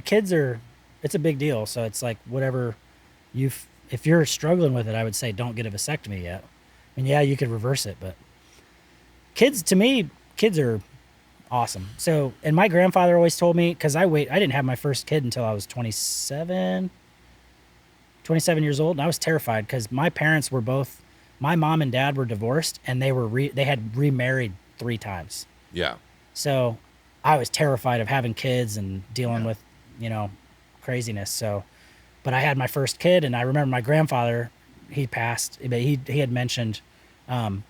kids it's a big deal. So it's like whatever if you're struggling with it, I would say don't get a vasectomy yet. I mean, yeah, you could reverse it, but to me, kids are awesome. So, and my grandfather always told me, because I didn't have my first kid until I was 27 years old. And I was terrified because my mom and dad were divorced and they had remarried 3 times. Yeah. So I was terrified of having kids and dealing with, craziness. So, but I had my first kid and I remember my grandfather, he passed, but he had mentioned, when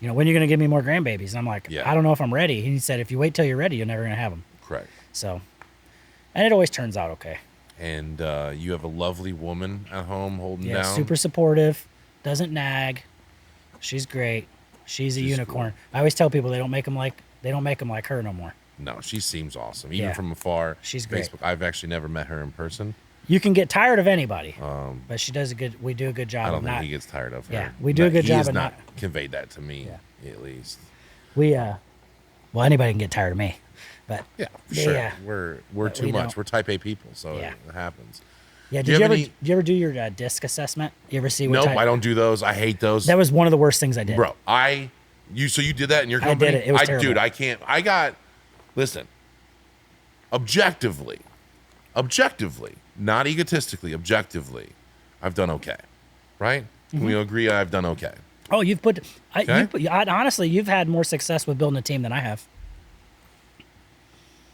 you're going to give me more grandbabies? And I'm like, Yeah. I don't know if I'm ready. He said, if you wait till you're ready, you're never going to have them. Correct. So, and it always turns out okay. And you have a lovely woman at home holding Yeah, down. super supportive, doesn't nag. She's great. she's a She's unicorn. I always tell people they don't make them like her no more. No, she seems awesome. Even Yeah. from afar. She's great. Facebook. I've actually never met her in person. You can get tired of anybody, but she does we do a good job. I don't of think not, he gets tired of her. Yeah, we do a good He job has of not not conveyed that to me, at least. Well, anybody can get tired of me, but Yeah, for sure. yeah. We're But too we much. don't. We're type A people, so Yeah. it happens. Yeah. Do you have any- Did you ever do your disc assessment? You ever see what Nope, type? I don't do those. I hate those. That was one of the worst things I did. Bro, so you did that in your I company? did it. It was terrible. Dude, I can't. Listen, objectively, not egotistically, objectively, I've done okay, right? Can we agree I've done okay? Oh, Okay. Honestly, you've had more success with building a team than I have.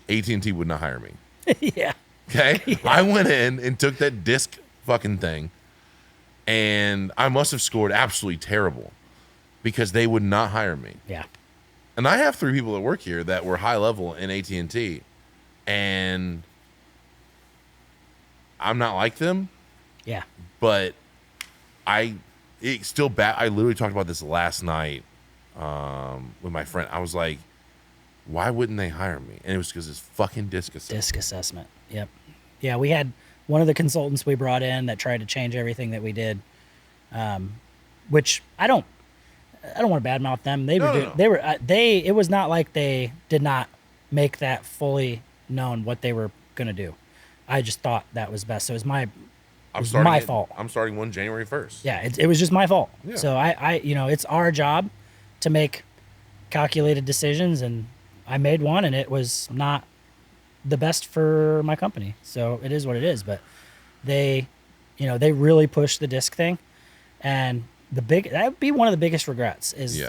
AT&T would not hire me. Yeah. Okay. I went in and took that disc fucking thing, and I must have scored absolutely terrible because they would not hire me. Yeah. And I have 3 people that work here that were high level in AT&T, and I'm not like them, Yeah. but it's still bad. I literally talked about this last night with my friend. I was like, why wouldn't they hire me? And it was because it's fucking disc assessment. Disc assessment. Yep. Yeah, we had one of the consultants we brought in that tried to change everything that we did, which I don't want to badmouth them. It was not like they did not make that fully known what they were going to do. I just thought that was best. So it was my fault. I'm starting one January 1st. Yeah, it was just my fault. Yeah. So I it's our job to make calculated decisions, and I made one, and it was not the best for my company. So it is what it is. But they really pushed the disc thing, and that would be one of the biggest regrets is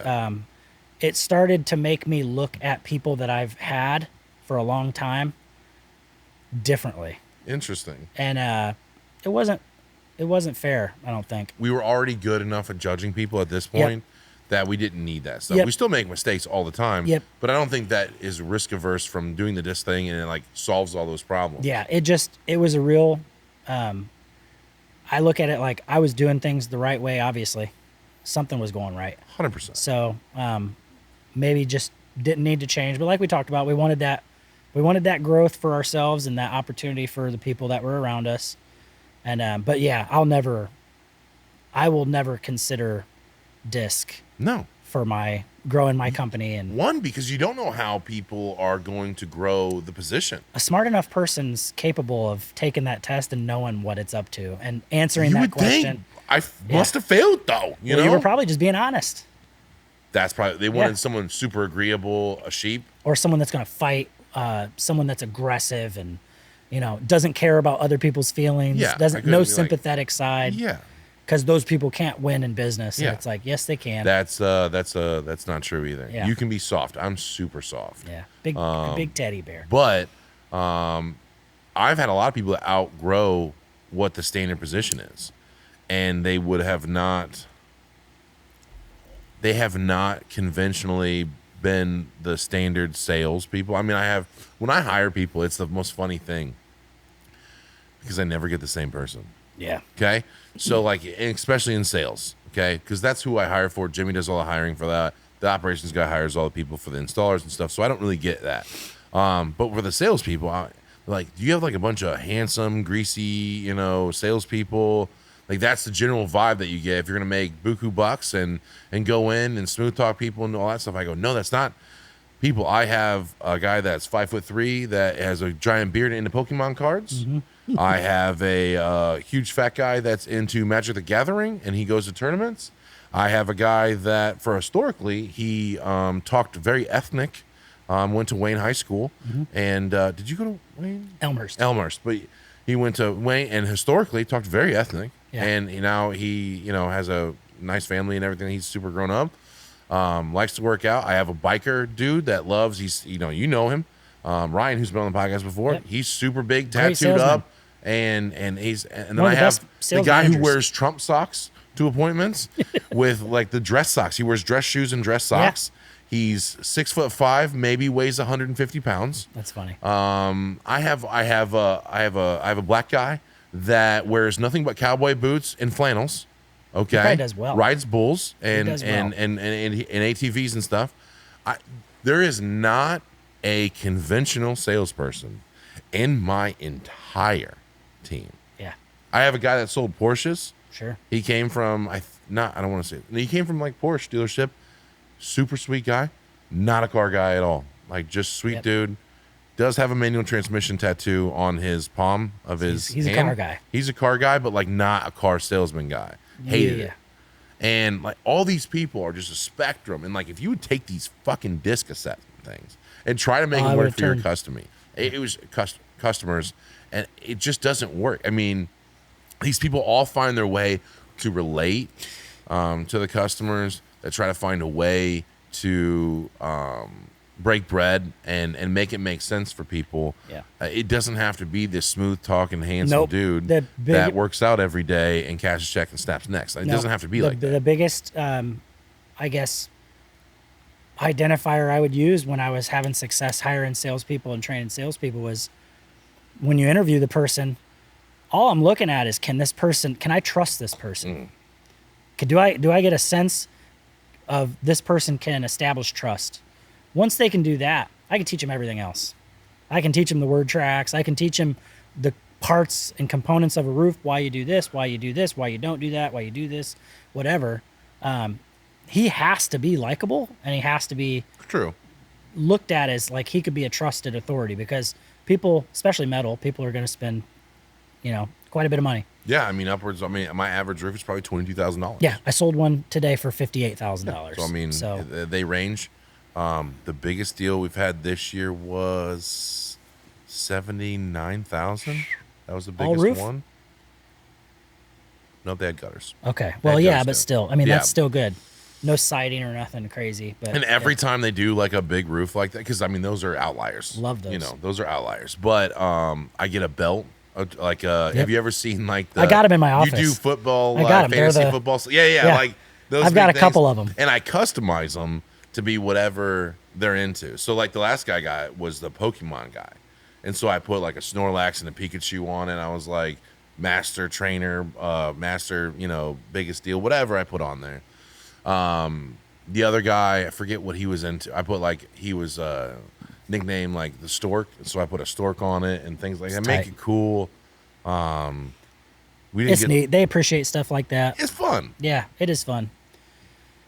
it started to make me look at people that I've had for a long time differently. Interesting. And it wasn't fair, I don't think. We were already good enough at judging people at this point that we didn't need that stuff. Yep. We still make mistakes all the time. Yep. But I don't think that is risk averse from doing the disc thing and it like solves all those problems. Yeah, it was a real I look at it like I was doing things the right way, obviously. Something was going right. 100%. So maybe just didn't need to change. But like we talked about, we wanted that growth for ourselves and that opportunity for the people that were around us. And but yeah, I will never consider disc No. for growing my company. And One, because you don't know how people are going to grow the position. a smart enough person's capable of taking that test and knowing what it's up to and answering You that would question. think. Must have failed though. You know, You were probably just being honest. that's probably they wanted Yeah. someone super agreeable, a sheep. Or someone that's going to fight, someone that's aggressive and, doesn't care about other people's feelings, Yeah, I doesn't couldn't no be like- sympathetic side. Yeah. Because those people can't win in business. And Yeah. it's like, yes, they can. That's not true either. Yeah. You can be soft. I'm super soft. Yeah. Big teddy bear. But I've had a lot of people that outgrow what the standard position is, and they have not conventionally been the standard sales people. I mean, when I hire people, it's the most funny thing because I never get the same person. Yeah. Okay. So like, and especially in sales. Okay. Because that's who I hire for. Jimmy does all the hiring for that. The operations guy hires all the people for the installers and stuff. So I don't really get that. But for the salespeople, do you have like a bunch of handsome, greasy, salespeople? Like that's the general vibe that you get if you're gonna make buku bucks and go in and smooth talk people and all that stuff. I go, no, that's not people. I have a guy that's 5'3" that has a giant beard into Pokemon cards. Mm-hmm. I have a huge fat guy that's into Magic the Gathering and he goes to tournaments. I have a guy that, for historically, he talked very ethnic. Went to Wayne High School, and did you go to Wayne? Elmhurst. Elmhurst, but he went to Wayne and historically talked very ethnic. Yeah. And now he has a nice family and everything. He's super grown up. Likes to work out. I have a biker dude that loves. You know him, Ryan, who's been on the podcast before. Yep. He's super big, Great tattooed salesman. up, and then One of I the have best the sales guy who managers. wears Trump socks to appointments with like the dress socks. He wears dress shoes and dress socks. He's 6'5", maybe weighs 150 pounds. That's funny. I have a black guy that wears nothing but cowboy boots and flannels. Okay, probably does well. Rides bulls and does well. and ATVs and stuff. There is not a conventional salesperson in my entire team. Yeah. I have a guy that sold Porsches. Sure. He came from I don't want to say it. He came from like Porsche dealership. Super sweet guy. Not a car guy at all. Like just sweet dude. Does have a manual transmission tattoo on his palm of his He's hand. a car guy. He's a car guy, but like not a car salesman guy. Hated it. And like all these people are just a spectrum. And like if you would take these fucking disc cassette things and try to make them work for your customer, it was customers, and it just doesn't work. I mean, these people all find their way to relate to the customers. They try to find a way to break bread and make it make sense for people. Yeah. It doesn't have to be this smooth talking, handsome dude that works out every day and cashes check and snaps necks. It doesn't have to be like that. The biggest, I guess, identifier I would use when I was having success hiring salespeople and training salespeople was when you interview the person, all I'm looking at is can I trust this person? Do I get a sense of this person can establish trust? Once they can do that, I can teach them everything else. I can teach them the word tracks. I can teach them the parts and components of a roof, why you do this, why you do this, why you don't do that, why you do this, whatever. He has to be likable, and he has to be looked at as like he could be a trusted authority, because people, especially metal, people are going to spend, quite a bit of money. Yeah, I mean, upwards. I mean, my average roof is probably $22,000. Yeah, I sold one today for $58,000. So I mean, they range. The biggest deal we've had this year was $79,000. That was the biggest one. No, they had gutters. Okay, well, but still, I mean, that's still good. No siding or nothing crazy. But and every time they do like a big roof like that, because I mean, those are outliers. Love those. Those are outliers. But I get a belt. Have you ever seen like I got them in my office. You do football, I got them. fantasy football. Yeah. Like those. I've got a couple of them, and I customize them to be whatever they're into. So like the last guy I got was the Pokemon guy, and so I put like a Snorlax and a Pikachu on it. I was like master trainer, master, biggest deal, whatever I put on there. The other guy, I forget what he was into. I put like he was nicknamed like the Stork, so I put a stork on it and things like that. Make it cool. It's neat. They appreciate stuff like that. It's fun. Yeah, it is fun.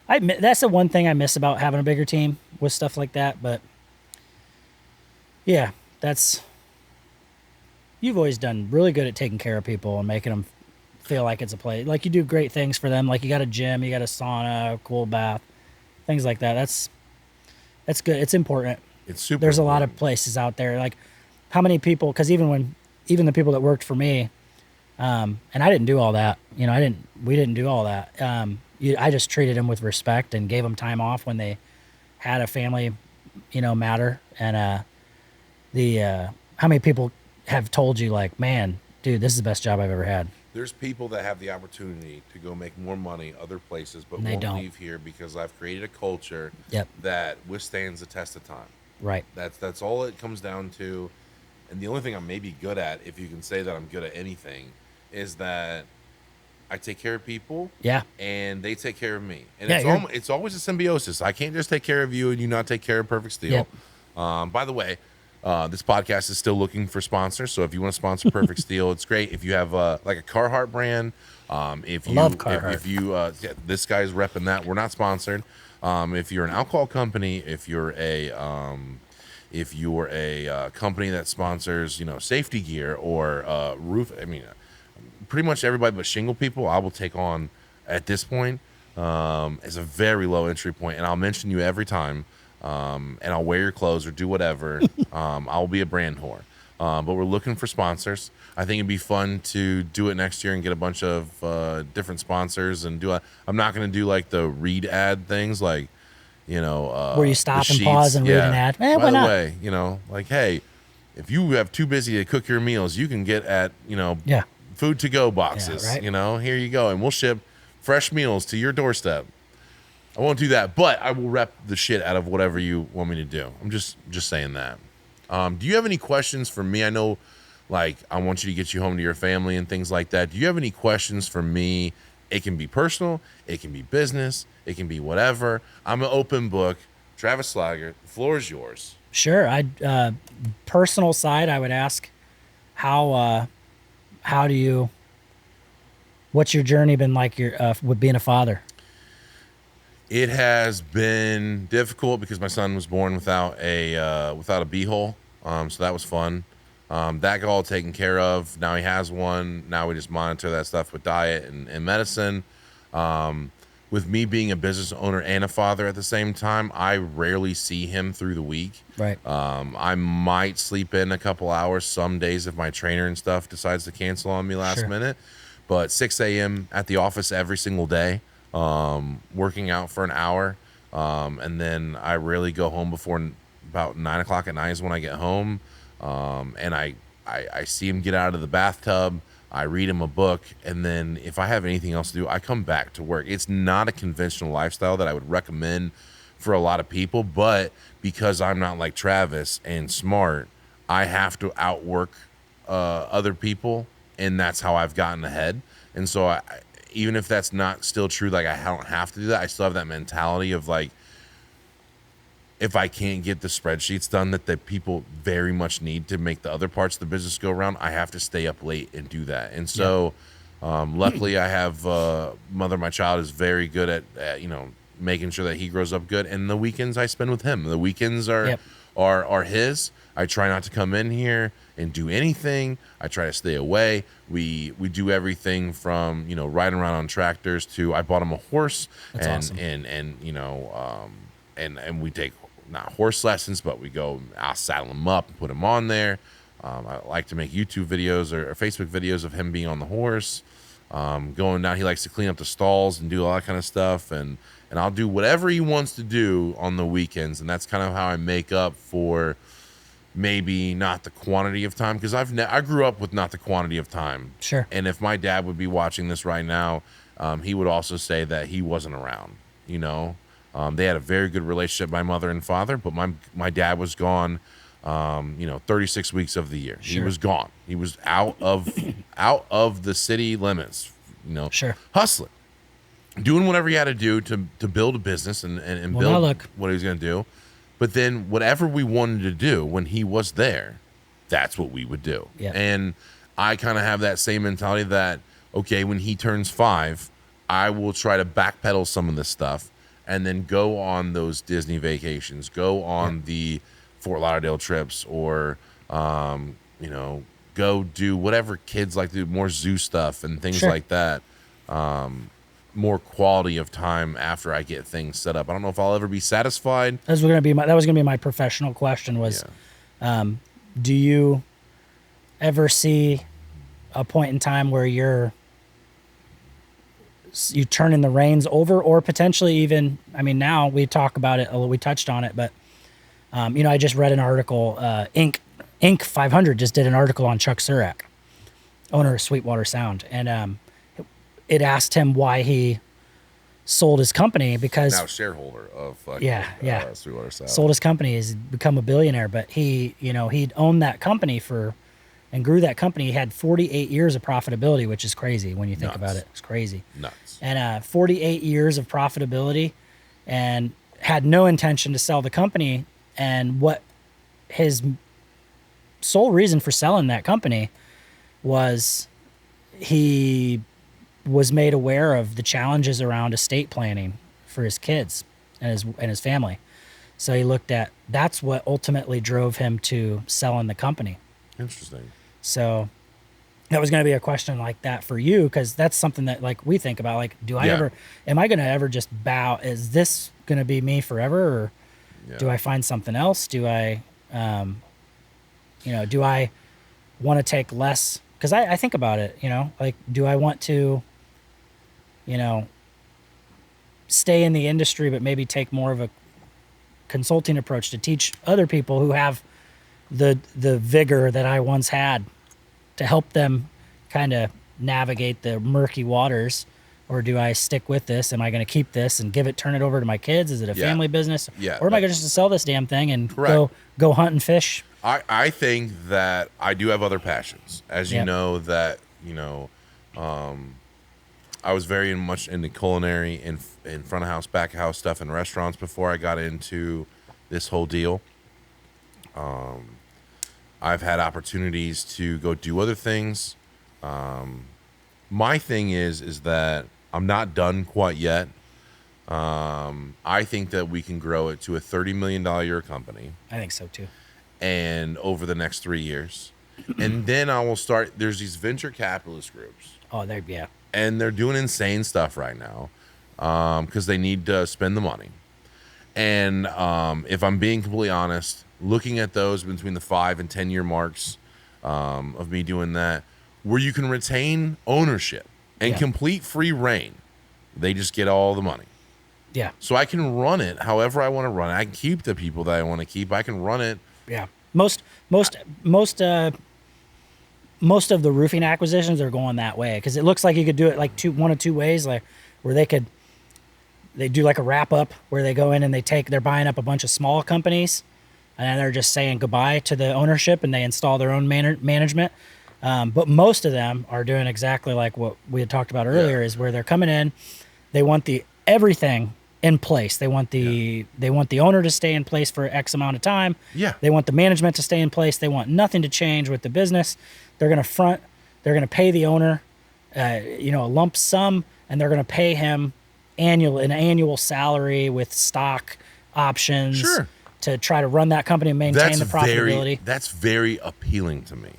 That's the one thing I miss about having a bigger team with stuff like that. But yeah, you've always done really good at taking care of people and making them feel like it's a place. Like you do great things for them. Like you got a gym, you got a sauna, a cool bath, things like that. That's good. It's important. It's super. There's a lot of places out there. Like how many people? Because even the people that worked for me, and I didn't do all that. We didn't do all that. I just treated them with respect and gave them time off when they had a family, matter. And how many people have told you like, man, dude, this is the best job I've ever had. There's people that have the opportunity to go make more money other places, but won't leave here because I've created a culture that withstands the test of time. Right. That's all it comes down to. And the only thing I'm maybe good at, if you can say that I'm good at anything, is that I take care of people. Yeah. And they take care of me. And it's always a symbiosis. I can't just take care of you and you not take care of Perfect Steel. Yep. By the way, this podcast is still looking for sponsors. So if you want to sponsor Perfect Steel, it's great. If you have like a Carhartt brand, love Carhartt. This guy's repping that. We're not sponsored. If you're an alcohol company, if you're a company that sponsors, safety gear or roof, pretty much everybody but shingle people, I will take on at this point as a very low entry point, and I'll mention you every time, and I'll wear your clothes or do whatever. I'll be a brand whore. But we're looking for sponsors. I think it'd be fun to do it next year and get a bunch of different sponsors and I'm not going to do like the read ad things like, where you stop and pause and read an ad. By the way, like, hey, if you have too busy to cook your meals, you can get at, food to go boxes, here you go. And we'll ship fresh meals to your doorstep. I won't do that, but I will rep the shit out of whatever you want me to do. I'm just saying that. Do you have any questions for me? I know, like, I want you to get you home to your family and things like that. Do you have any questions for me It can be personal, it can be business, it can be whatever. I'm an open book. Travis Sliger, the floor is yours. Sure. Personal side, I would ask how do you, what's your journey been like with being a father? It has been difficult because my son was born without a beehole, so that was fun. That got all taken care of. Now he has one. Now we just monitor that stuff with diet and medicine. With me being a business owner and a father at the same time, I rarely see him through the week. Right. I might sleep in a couple hours some days if my trainer and stuff decides to cancel on me last minute. But 6 a.m. at the office every single day, working out for an hour. And then I rarely go home before about 9 o'clock at night is when I get home. And I see him get out of the bathtub. I read him a book, and then if I have anything else to do, I come back to work. It's not a conventional lifestyle that I would recommend for a lot of people, but because I'm not like Travis and smart, I have to outwork other people, and that's how I've gotten ahead. And so even if that's not still true, like I don't have to do that, I still have that mentality of like, if I can't get the spreadsheets done that the people very much need to make the other parts of the business go around, I have to stay up late and do that. And so, luckily, I have mother. My child is very good at making sure that he grows up good. And the weekends I spend with him. The weekends are his. I try not to come in here and do anything. I try to stay away. We do everything from riding around on tractors to I bought him a horse. That's awesome. And we take not horse lessons, but I'll saddle him up and put him on there. I like to make YouTube videos or Facebook videos of him being on the horse. Going down, he likes to clean up the stalls and do all that kind of stuff. And I'll do whatever he wants to do on the weekends. And that's kind of how I make up for maybe not the quantity of time. Because I grew up with not the quantity of time. Sure. And if my dad would be watching this right now, he would also say that he wasn't around, They had a very good relationship, my mother and father, but my dad was gone, 36 weeks of the year. Sure. He was gone. He was out of the city limits, Sure. hustling, doing whatever he had to do to build a business and build what he was going to do. But then whatever we wanted to do when he was there, that's what we would do. Yeah. And I kind of have that same mentality that, okay, when he turns 5, I will try to backpedal some of this stuff and then go on those Disney vacations, go on the Fort Lauderdale trips, or, go do whatever kids like to do, more zoo stuff and things like that. More quality of time after I get things set up. I don't know if I'll ever be satisfied. That was going to be my professional question was, do you ever see a point in time where you turning the reins over, or potentially even, now we talk about it, we touched on it, but, I just read an article, Inc. 500 just did an article on Chuck Surak, owner of Sweetwater Sound. And, it asked him why he sold his company, because now shareholder of Sweetwater Sound. Sold his company, he's become a billionaire, but he'd owned that company and grew that company. He had 48 years of profitability, which is crazy when you think about it. It's crazy. Nuts. And 48 years of profitability, and had no intention to sell the company. And what his sole reason for selling that company was, he was made aware of the challenges around estate planning for his kids and his family. So he looked at, that's what ultimately drove him to selling the company. Interesting. So that was going to be a question like that for you, because that's something that we think about. Like, am I going to ever just bow? Is this going to be me forever, or do I find something else? Do I, do I want to take less? Because I think about it, do I want to, stay in the industry, but maybe take more of a consulting approach to teach other people who have the vigor that I once had, to help them kind of navigate the murky waters? Or do I stick with this? Am I going to keep this and turn it over to my kids? Is it a family business? Yeah. Or am I going to just sell this damn thing and go hunt and fish? I think that I do have other passions, as you know, that, I was very much into culinary in front of house, back of house stuff in restaurants before I got into this whole deal. I've had opportunities to go do other things. My thing is that I'm not done quite yet. I think that we can grow it to a $30 million a year company. I think so too. And over the next 3 years. And then I will start, there's these venture capitalist groups. Oh, yeah. And they're doing insane stuff right now because they need to spend the money. And if I'm being completely honest, looking at those between the 5 and 10 year marks of me doing that, where you can retain ownership and complete free reign, they just get all the money. Yeah. So I can run it however I want to run it. I can keep the people that I want to keep. I can run it. Yeah. Most of the roofing acquisitions are going that way because it looks like you could do it like one of two ways, like where they do like a wrap up where they go in and they're buying up a bunch of small companies and they're just saying goodbye to the ownership and they install their own management. But most of them are doing exactly like what we had talked about earlier, is where they're coming in, they want everything in place. They want the owner to stay in place for X amount of time. Yeah. They want the management to stay in place. They want nothing to change with the business. They're going to pay the owner, a lump sum, and they're going to pay him an annual salary with stock options to try to run that company and maintain the profitability. That's very appealing to me.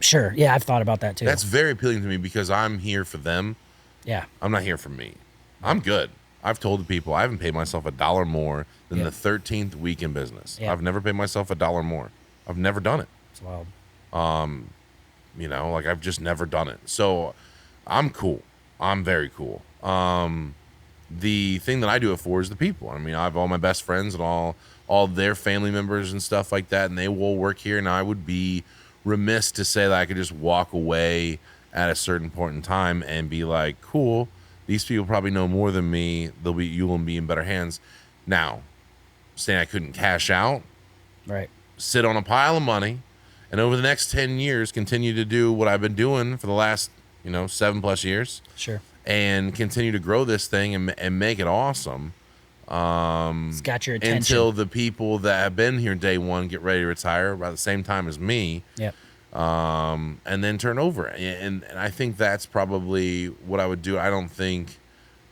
Sure. Yeah, I've thought about that too. That's very appealing to me because I'm here for them. Yeah. I'm not here for me. I'm good. I've told the people I haven't paid myself $1 more than the 13th week in business. Yeah. I've never paid myself $1 more. I've never done it. It's wild. I've just never done it. So I'm cool. I'm very cool. The thing that I do it for is the people. I mean, I have all my best friends and all their family members and stuff like that, and they will work here. And I would be remiss to say that I could just walk away at a certain point in time and be like, cool, these people probably know more than me. You will be in better hands. Now, saying I couldn't cash out, right? Sit on a pile of money, and over the next 10 years, continue to do what I've been doing for the last, 7+ years. Sure. And continue to grow this thing and make it awesome. It's got your attention. Until the people that have been here day one get ready to retire about the same time as me. Yep. And then turn over. And I think that's probably what I would do. I don't think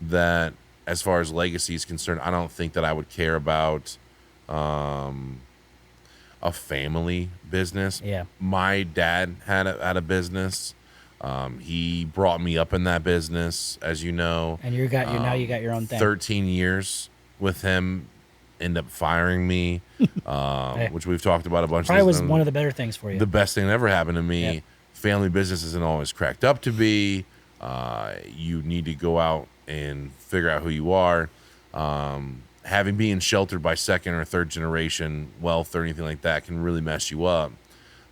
that, as far as legacy is concerned, I don't think that I would care about a family business. Yeah. My dad had a business. He brought me up in that business, as you know. And now you got your own thing. 13 years with him, end up firing me, which we've talked about a bunch. Probably was one of the better things for you. The best thing that ever happened to me. Yep. Family business isn't always cracked up to be. You need to go out and figure out who you are. Being sheltered by second or third generation wealth or anything like that can really mess you up.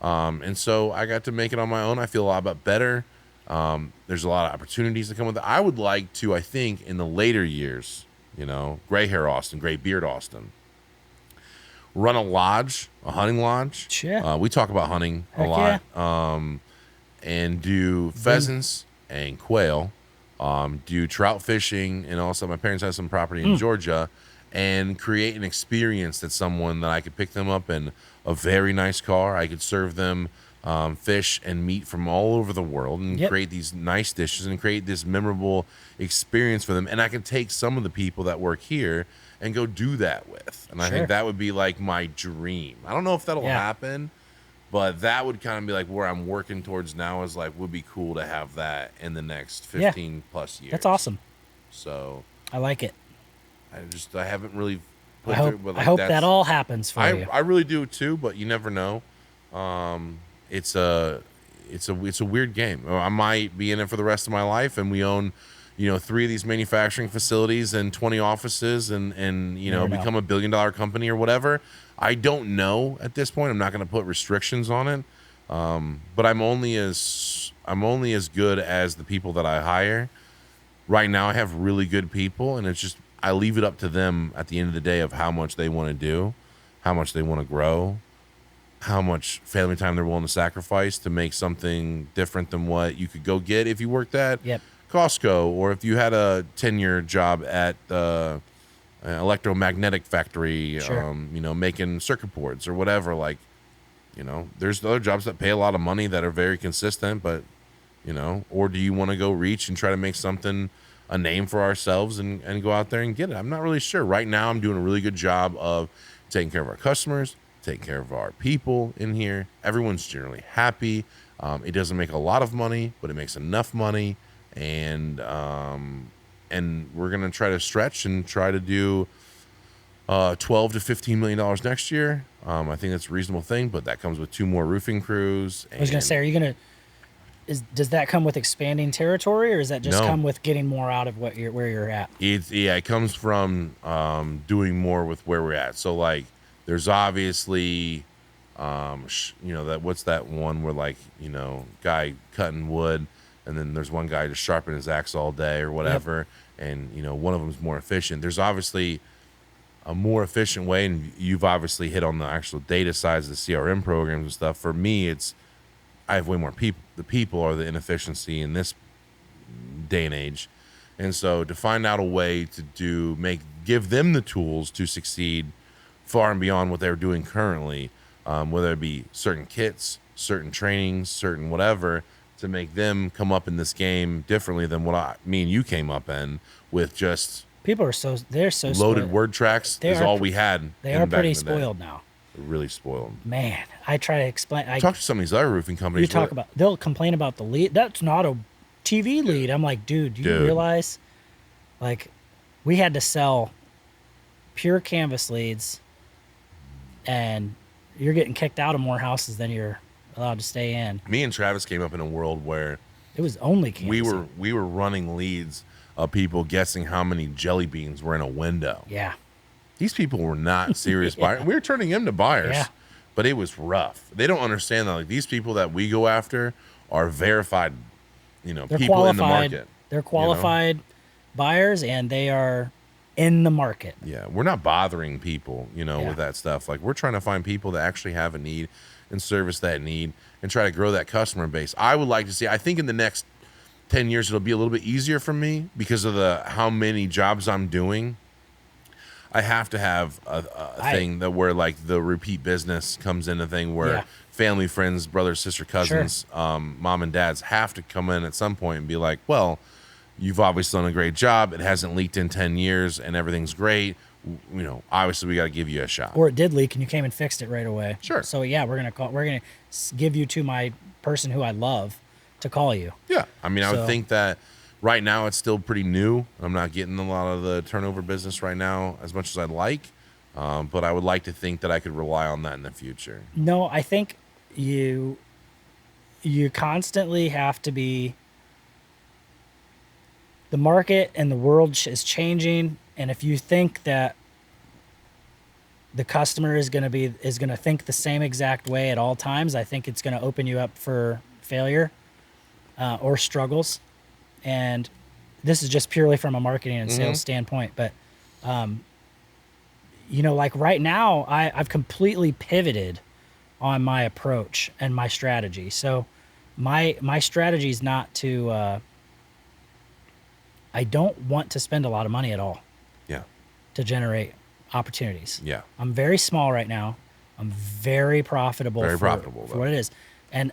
And so I got to make it on my own. I feel a lot better. There's a lot of opportunities that come with it. I would like to, I think, in the later years, gray hair Austin, gray beard Austin, run a hunting lodge. Sure. We talk about hunting a lot. Yeah. And do pheasants and quail, do trout fishing, and also my parents have some property in Georgia, and create an experience that I could pick them up in a very nice car. I could serve them fish and meat from all over the world and create these nice dishes and create this memorable experience for them. And I can take some of the people that work here and go do that with. And I think that would be like my dream. I don't know if that'll happen, but that would kind of be like where I'm working towards now, is like, would be cool to have that in the next 15 plus years. That's awesome. So I like it. I haven't really I hope that all happens for you. I really do too, but you never know. It's a weird game. I might be in it for the rest of my life, and we own, 3 of these manufacturing facilities and 20 offices, and become $1 billion company or whatever. I don't know at this point. I'm not going to put restrictions on it. But I'm only as good as the people that I hire. Right now, I have really good people, and it's just, I leave it up to them at the end of the day of how much they want to do, how much they want to grow, how much family time they're willing to sacrifice to make something different than what you could go get if you worked at Costco, or if you had a 10-year job at an electromagnetic factory, Sure. making circuit boards or whatever. Like, there's other jobs that pay a lot of money that are very consistent, but, or do you want to go reach and try to make something, a name for ourselves and go out there and get it? I'm not really sure. Right now, I'm doing a really good job of taking care of our customers, taking care of our people in here. Everyone's generally happy. It doesn't make a lot of money, but it makes enough money. And we're going to try to stretch and try to do $12 to $15 million next year. I think that's a reasonable thing, but that comes with 2 more roofing crews. I was going to say, are you going to, does that come with expanding territory, or does that just No. come with getting more out of where you're at? It comes from doing more with where we're at. So like, there's obviously, what's that one where like, guy cutting wood, and then there's one guy just sharpening his axe all day or whatever. Yep. And, one of them is more efficient. There's obviously a more efficient way, and you've obviously hit on the actual data sides of the CRM programs and stuff. For me, I have way more people. The people are the inefficiency in this day and age. And so to find out a way to give them the tools to succeed far and beyond what they're doing currently, whether it be certain kits, certain trainings, certain whatever, to make them come up in this game differently than what me and you came up in, with just people are they're so loaded spoiled. word tracks is all we had. They are pretty spoiled now. They're really spoiled. Man, I try to explain. Talk to some of these other roofing companies. They'll complain about the lead. That's not a TV lead. I'm like, dude, do you realize? Like, we had to sell pure canvas leads, and you're getting kicked out of more houses than you're allowed to stay in. Me and Travis came up in a world where it was only canvas. We were running leads of people guessing how many jelly beans were in a window. Yeah. These people were not serious buyers. We were turning them to buyers, but it was rough. They don't understand that. Like, these people that we go after are verified, They're people qualified, in the market. They're qualified buyers, and they are in the market. Yeah, we're not bothering people, with that stuff. Like, we're trying to find people that actually have a need and service that need and try to grow that customer base. I would like to see, I think in the next 10 years, it'll be a little bit easier for me because of how many jobs I'm doing. I have to have a thing that where like the repeat business comes in, a thing where family, friends, brothers, sister, cousins, mom and dads have to come in at some point and be like, well, you've obviously done a great job. It hasn't leaked in 10 years and everything's great. Obviously we got to give you a shot. Or it did leak and you came and fixed it right away. Sure. So we're going to give you to my person who I love to call you. Yeah. I mean, I would think that right now it's still pretty new. I'm not getting a lot of the turnover business right now as much as I'd like. But I would like to think that I could rely on that in the future. No, I think you constantly have to be, the market and the world is changing. And if you think that the customer is going to think the same exact way at all times, I think it's going to open you up for failure or struggles. And this is just purely from a marketing and sales standpoint. But, like right now, I've completely pivoted on my approach and my strategy. So my strategy is not to, I don't want to spend a lot of money at all. Yeah. To generate opportunities. Yeah. I'm very small right now. I'm very profitable. For what it is. And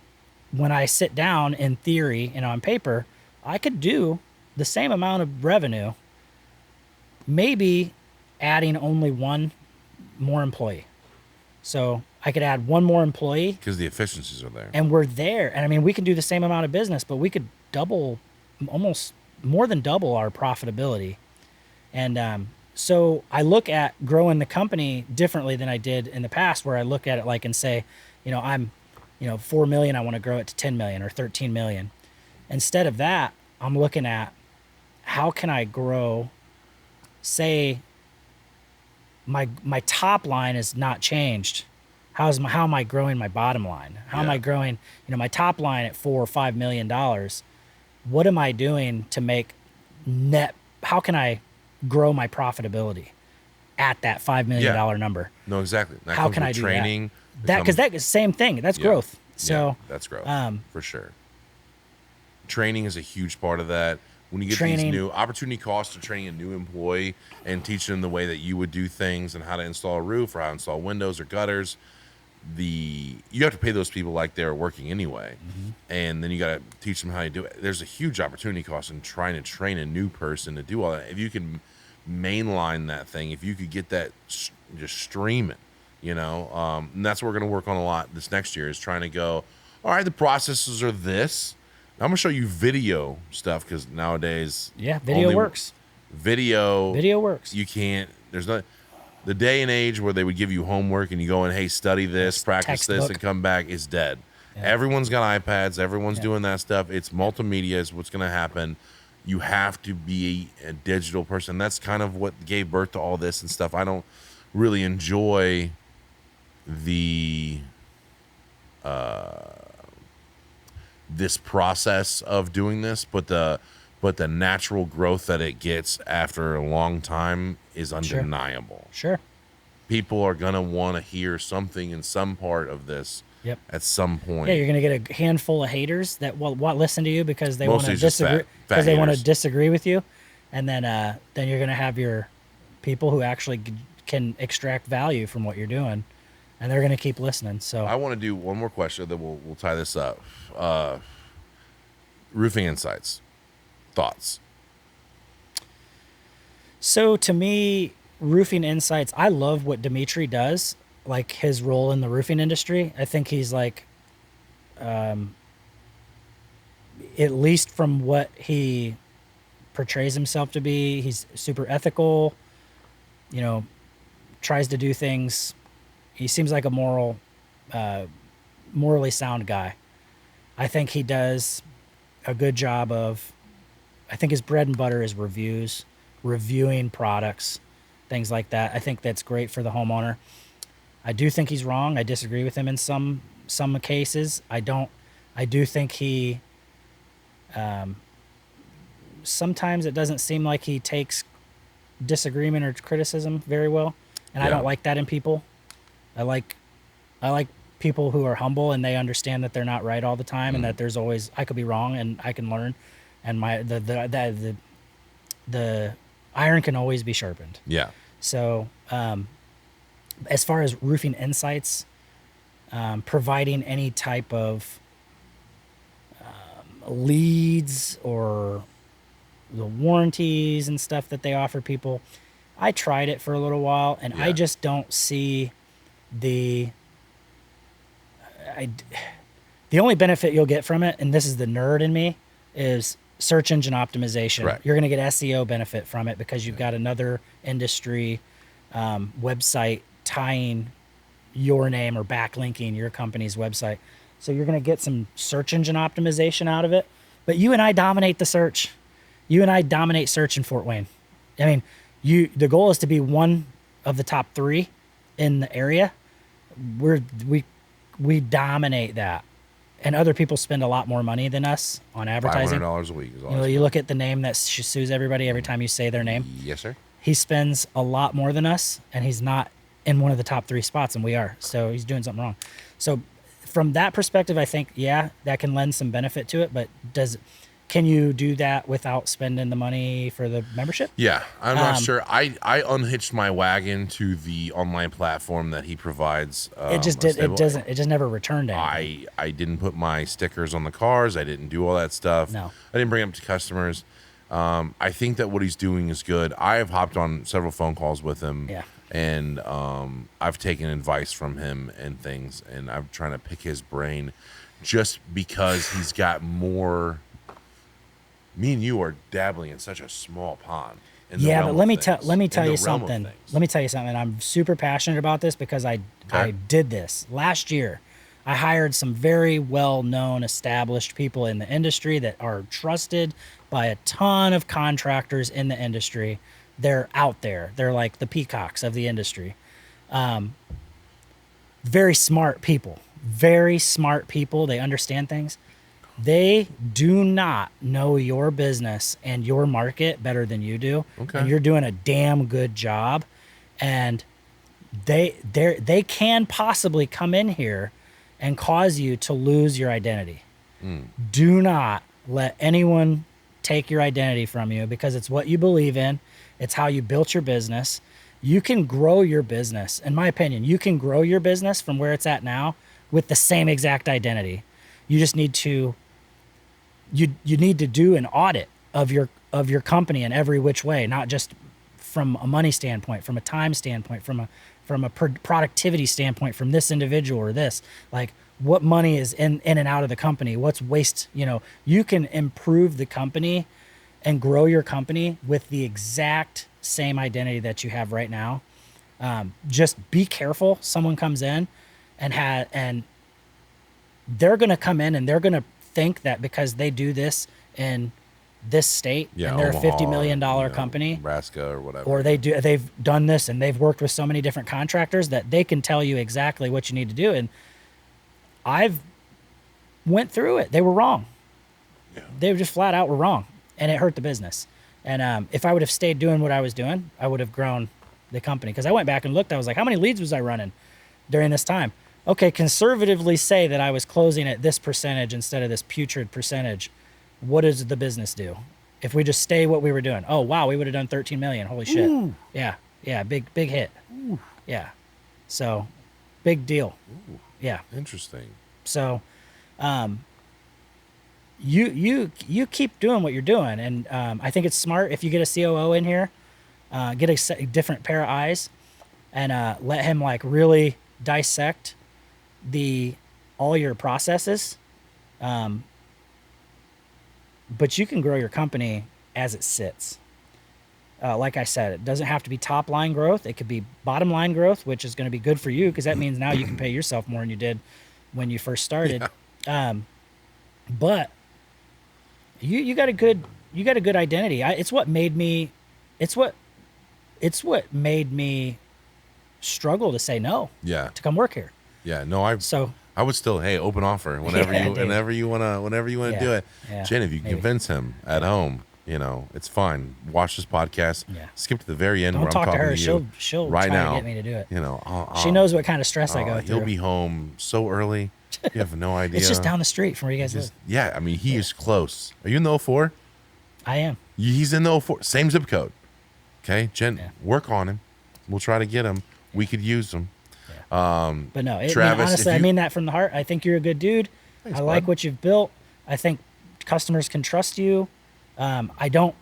when I sit down in theory and on paper, I could do the same amount of revenue, maybe adding only one more employee. So I could add one more employee. Because the efficiencies are there. And we're there. And I mean, we can do the same amount of business, but we could almost more than double our profitability. And so I look at growing the company differently than I did in the past, where I look at it like and say, I'm, 4 million, I want to grow it to 10 million or 13 million. Instead of that, I'm looking at how can I grow, say my top line is not changed. How am I growing my bottom line? How am I growing, my top line at $4 or $5 million? What am I doing to make net? How can I grow my profitability at that $5 million number? No, exactly. That how comes can with I do training? That because that is the same thing. That's growth. So that's growth for sure. Training is a huge part of that. when you get Training. these new opportunity costs of training a new employee and teaching them the way that you would do things and how to install a roof or how to install windows or gutters, you have to pay those people like they're working anyway, and then you got to teach them how to do it. There's a huge opportunity cost in trying to train a new person to do all that. If you can mainline that thing, if you could get that just streaming, and that's what we're going to work on a lot this next year, is trying to go, all right, the processes are this. I'm going to show you video stuff, because nowadays, video works. Video works. You can't. There's not. The day and age where they would give you homework and you go and, hey, study this, practice this, and come back is dead. Yeah. Everyone's got iPads. Everyone's doing that stuff. It's multimedia is what's going to happen. You have to be a digital person. That's kind of what gave birth to all this and stuff. I don't really enjoy this process of doing this, but the natural growth that it gets after a long time is undeniable. Sure. People are going to want to hear something in some part of this at some point. Yeah, you're going to get a handful of haters that will listen to you because they want to disagree with you. And then you're going to have your people who actually can extract value from what you're doing, and they're going to keep listening. So I want to do one more question, then we'll tie this up. Roofing insights. Thoughts? So to me, roofing insights, I love what Dimitri does, like his role in the roofing industry. I think he's like, at least from what he portrays himself to be, he's super ethical, tries to do things. He seems like a morally sound guy. I think he does a good job of, I think his bread and butter is reviewing products, things like that. I think that's great for the homeowner. I do think he's wrong. I disagree with him in some cases. I do think he, sometimes it doesn't seem like he takes disagreement or criticism very well. And I don't like that in people. I like people who are humble and they understand that they're not right all the time, and that there's always, I could be wrong and I can learn. And the iron can always be sharpened. Yeah. So, as far as roofing insights, providing any type of leads or the warranties and stuff that they offer people, I tried it for a little while, and I just don't see the only benefit you'll get from it, and this is the nerd in me, is search engine optimization. Right. You're going to get SEO benefit from it because you've got another industry website tying your name or backlinking your company's website. So you're going to get some search engine optimization out of it. But you and I dominate the search. You and I dominate search in Fort Wayne. I mean, the goal is to be one of the top 3 in the area. We dominate that. And other people spend a lot more money than us on advertising. $500 a week is all. You look at the name that sues everybody every time you say their name. Yes, sir. He spends a lot more than us, and he's not in one of the top 3 spots, and we are. So he's doing something wrong. So from that perspective, I think, that can lend some benefit to it. But can you do that without spending the money for the membership? Yeah, I'm not sure. I unhitched my wagon to the online platform that he provides. It just never returned anything. I didn't put my stickers on the cars. I didn't do all that stuff. No. I didn't bring it up to customers. I think that what he's doing is good. I have hopped on several phone calls with him. Yeah. And I've taken advice from him and things, and I'm trying to pick his brain just because he's got more. Me and you are dabbling in such a small pond. Yeah, but let me tell you something. Let me tell you something. I'm super passionate about this because I did this last year. I hired some very well-known, established people in the industry that are trusted by a ton of contractors in the industry. They're out there. They're like the peacocks of the industry. Very smart people. Very smart people. They understand things. They do not know your business and your market better than you do. Okay. And you're doing a damn good job. And they can possibly come in here and cause you to lose your identity. Do not let anyone take your identity from you because it's what you believe in. It's how you built your business. You can grow your business. In my opinion, you can grow your business from where it's at now with the same exact identity. You just need to you need to do an audit of your company in every which way, not just from a money standpoint, from a time standpoint, from a productivity standpoint, from this individual or this. Like, what money is in and out of the company? What's waste? You can improve the company and grow your company with the exact same identity that you have right now. Just be careful. Someone comes in and they're going to come in and they're going to think that because they do this in this state and they're Omaha, a $50 million company, Nebraska or whatever, or they've done this and they've worked with so many different contractors that they can tell you exactly what you need to do. And I've went through it. They were wrong. Yeah. They just flat out were wrong, and it hurt the business. And if I would have stayed doing what I was doing, I would have grown the company. Because I went back and looked. I was like, how many leads was I running during this time? Okay, conservatively say that I was closing at this percentage instead of this putrid percentage. What does the business do? If we just stay what we were doing? Oh, wow, we would have done 13 million. Holy shit. Ooh. Yeah, big hit. Ooh. Yeah. So, big deal. Ooh. Yeah. Interesting. So, you keep doing what you're doing, and I think it's smart if you get a COO in here, get a different pair of eyes, and let him like really dissect all your processes. But you can grow your company as it sits. Like I said, it doesn't have to be top line growth. It could be bottom line growth, which is going to be good for you because that means now you can pay yourself more than you did when you first started. Yeah. But you got a good identity. It's what made me struggle to say no. Yeah. To come work here. Yeah. No, I would still, hey, open offer whenever you wanna do it. Yeah. Jen, if you convince him at home, it's fine. Watch this podcast. Yeah. Skip to the very end. Don't talk to her. She'll right try now to get me to do it. She knows what kind of stress I go through. He'll be home so early. You have no idea. It's just down the street from where you guys live. Yeah, I mean, he is close. Are you in the 04? I am. He's in the 04. Same zip code. Okay, Jen, work on him. We'll try to get him. We could use him. But no, Travis, honestly, I mean that from the heart. I think you're a good dude. Thanks, I like what you've built. I think customers can trust you. I don't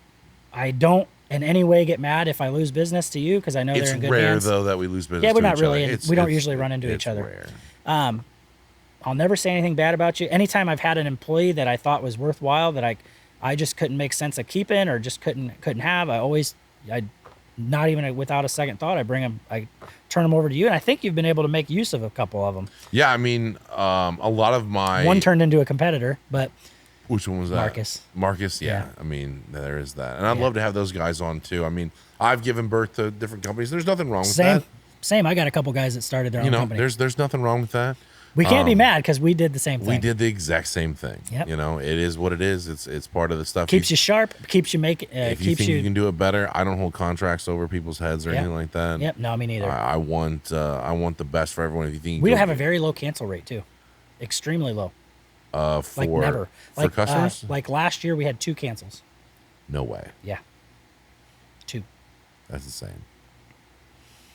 in any way get mad if I lose business to you because I know they're in good hands. It's rare though that we lose business. Yeah, we're not really. We don't usually run into each other. Rare. I'll never say anything bad about you. Anytime I've had an employee that I thought was worthwhile that I just couldn't make sense of keeping or just couldn't have, I not even without a second thought, I turn them over to you. And I think you've been able to make use of a couple of them. Yeah. I mean, a lot of one turned into a competitor, but which one was that? Marcus. Yeah. I mean, there is that. And I'd love to have those guys on too. I mean, I've given birth to different companies. There's nothing wrong with that. Same. I got a couple guys that started their own company. There's nothing wrong with that. We can't be mad because we did the same thing. We did the exact same thing. Yep. It is what it is. It's part of the stuff. Keeps you sharp. Keeps you making. If you think you can do it better, I don't hold contracts over people's heads or anything like that. Yep. No, me neither. I want the best for everyone. If you think we have a very low cancel rate too, extremely low. For never. For customers. Like last year, we had 2 cancels. No way. Yeah. 2. That's insane.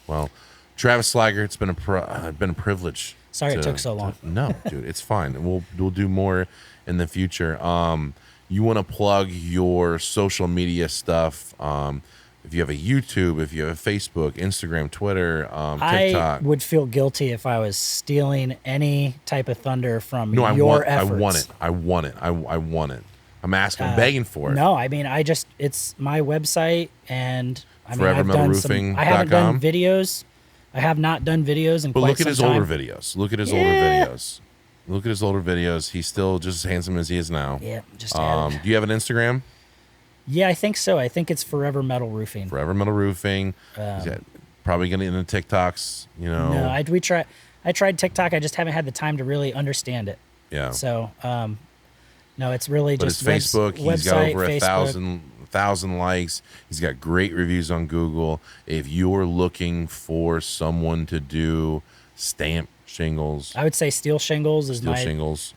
Well, Travis Sliger, it's been a privilege. Sorry it took so long. No, dude, it's fine. We'll do more in the future. You want to plug your social media stuff? If you have a YouTube, if you have a Facebook, Instagram, Twitter, TikTok. I would feel guilty if I was stealing any type of thunder from your efforts. I want it. I'm asking, I'm begging for it. No, I mean, it's my website, and I haven't done videos. I have not done videos in quite some time. But look at his older videos. Look at his older videos. He's still just as handsome as he is now. Yeah, just do you have an Instagram? Yeah, I think so. I think it's Forever Metal Roofing. Forever Metal Roofing. Probably going to get into TikToks, No, I tried TikTok. I just haven't had the time to really understand it. Yeah. So, no, it's really but just his Facebook. He's got over 1,000 likes. He's got great reviews on Google. If you're looking for someone to do stamp shingles, I would say steel shingles is shingles.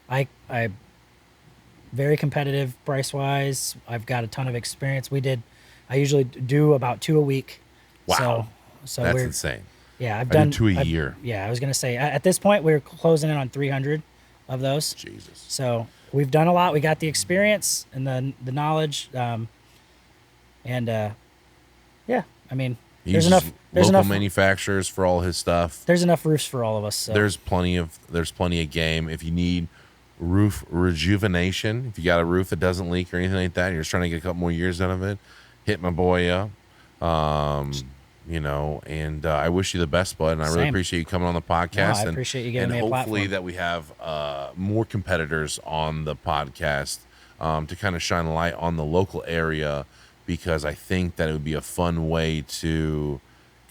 very competitive price wise. I've got a ton of experience. I usually do about 2 a week. Wow. So That's we're insane. yeah, I do 2 a year. Yeah, I was gonna say at this point we're closing in on 300 of those. Jesus. So we've done a lot. We got the experience and the knowledge, yeah. I mean, He there's uses enough. There's local enough. manufacturers for all his stuff. There's enough roofs for all of us. So. There's plenty of game. If you need roof rejuvenation, if you got a roof that doesn't leak or anything like that, and you're just trying to get a couple more years out of it, hit my boy up. And I wish you the best, bud. And I really Same. appreciate you coming on the podcast. I appreciate you giving me a hopefully platform. that we have more competitors on the podcast to kind of shine a light on the local area, because I think that it would be a fun way to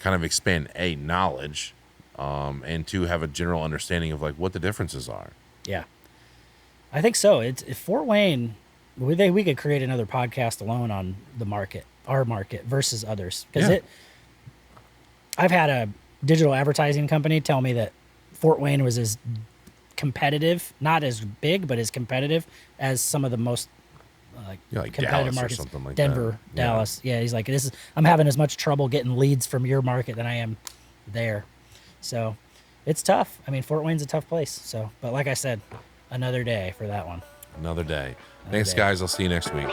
kind of expand knowledge and to have a general understanding of like what the differences are. Yeah, I think so. It's Fort Wayne. We could create another podcast alone on the market, our market versus others, because I've had a digital advertising company tell me that Fort Wayne was as competitive, not as big, but as competitive as some of the most like competitive Dallas or markets. something like Denver, that. Dallas. Yeah, he's like, I'm having as much trouble getting leads from your market than I am there. So it's tough. I mean, Fort Wayne's a tough place. So, but like I said, another day for that one. Another day. Thanks, guys. I'll see you next week.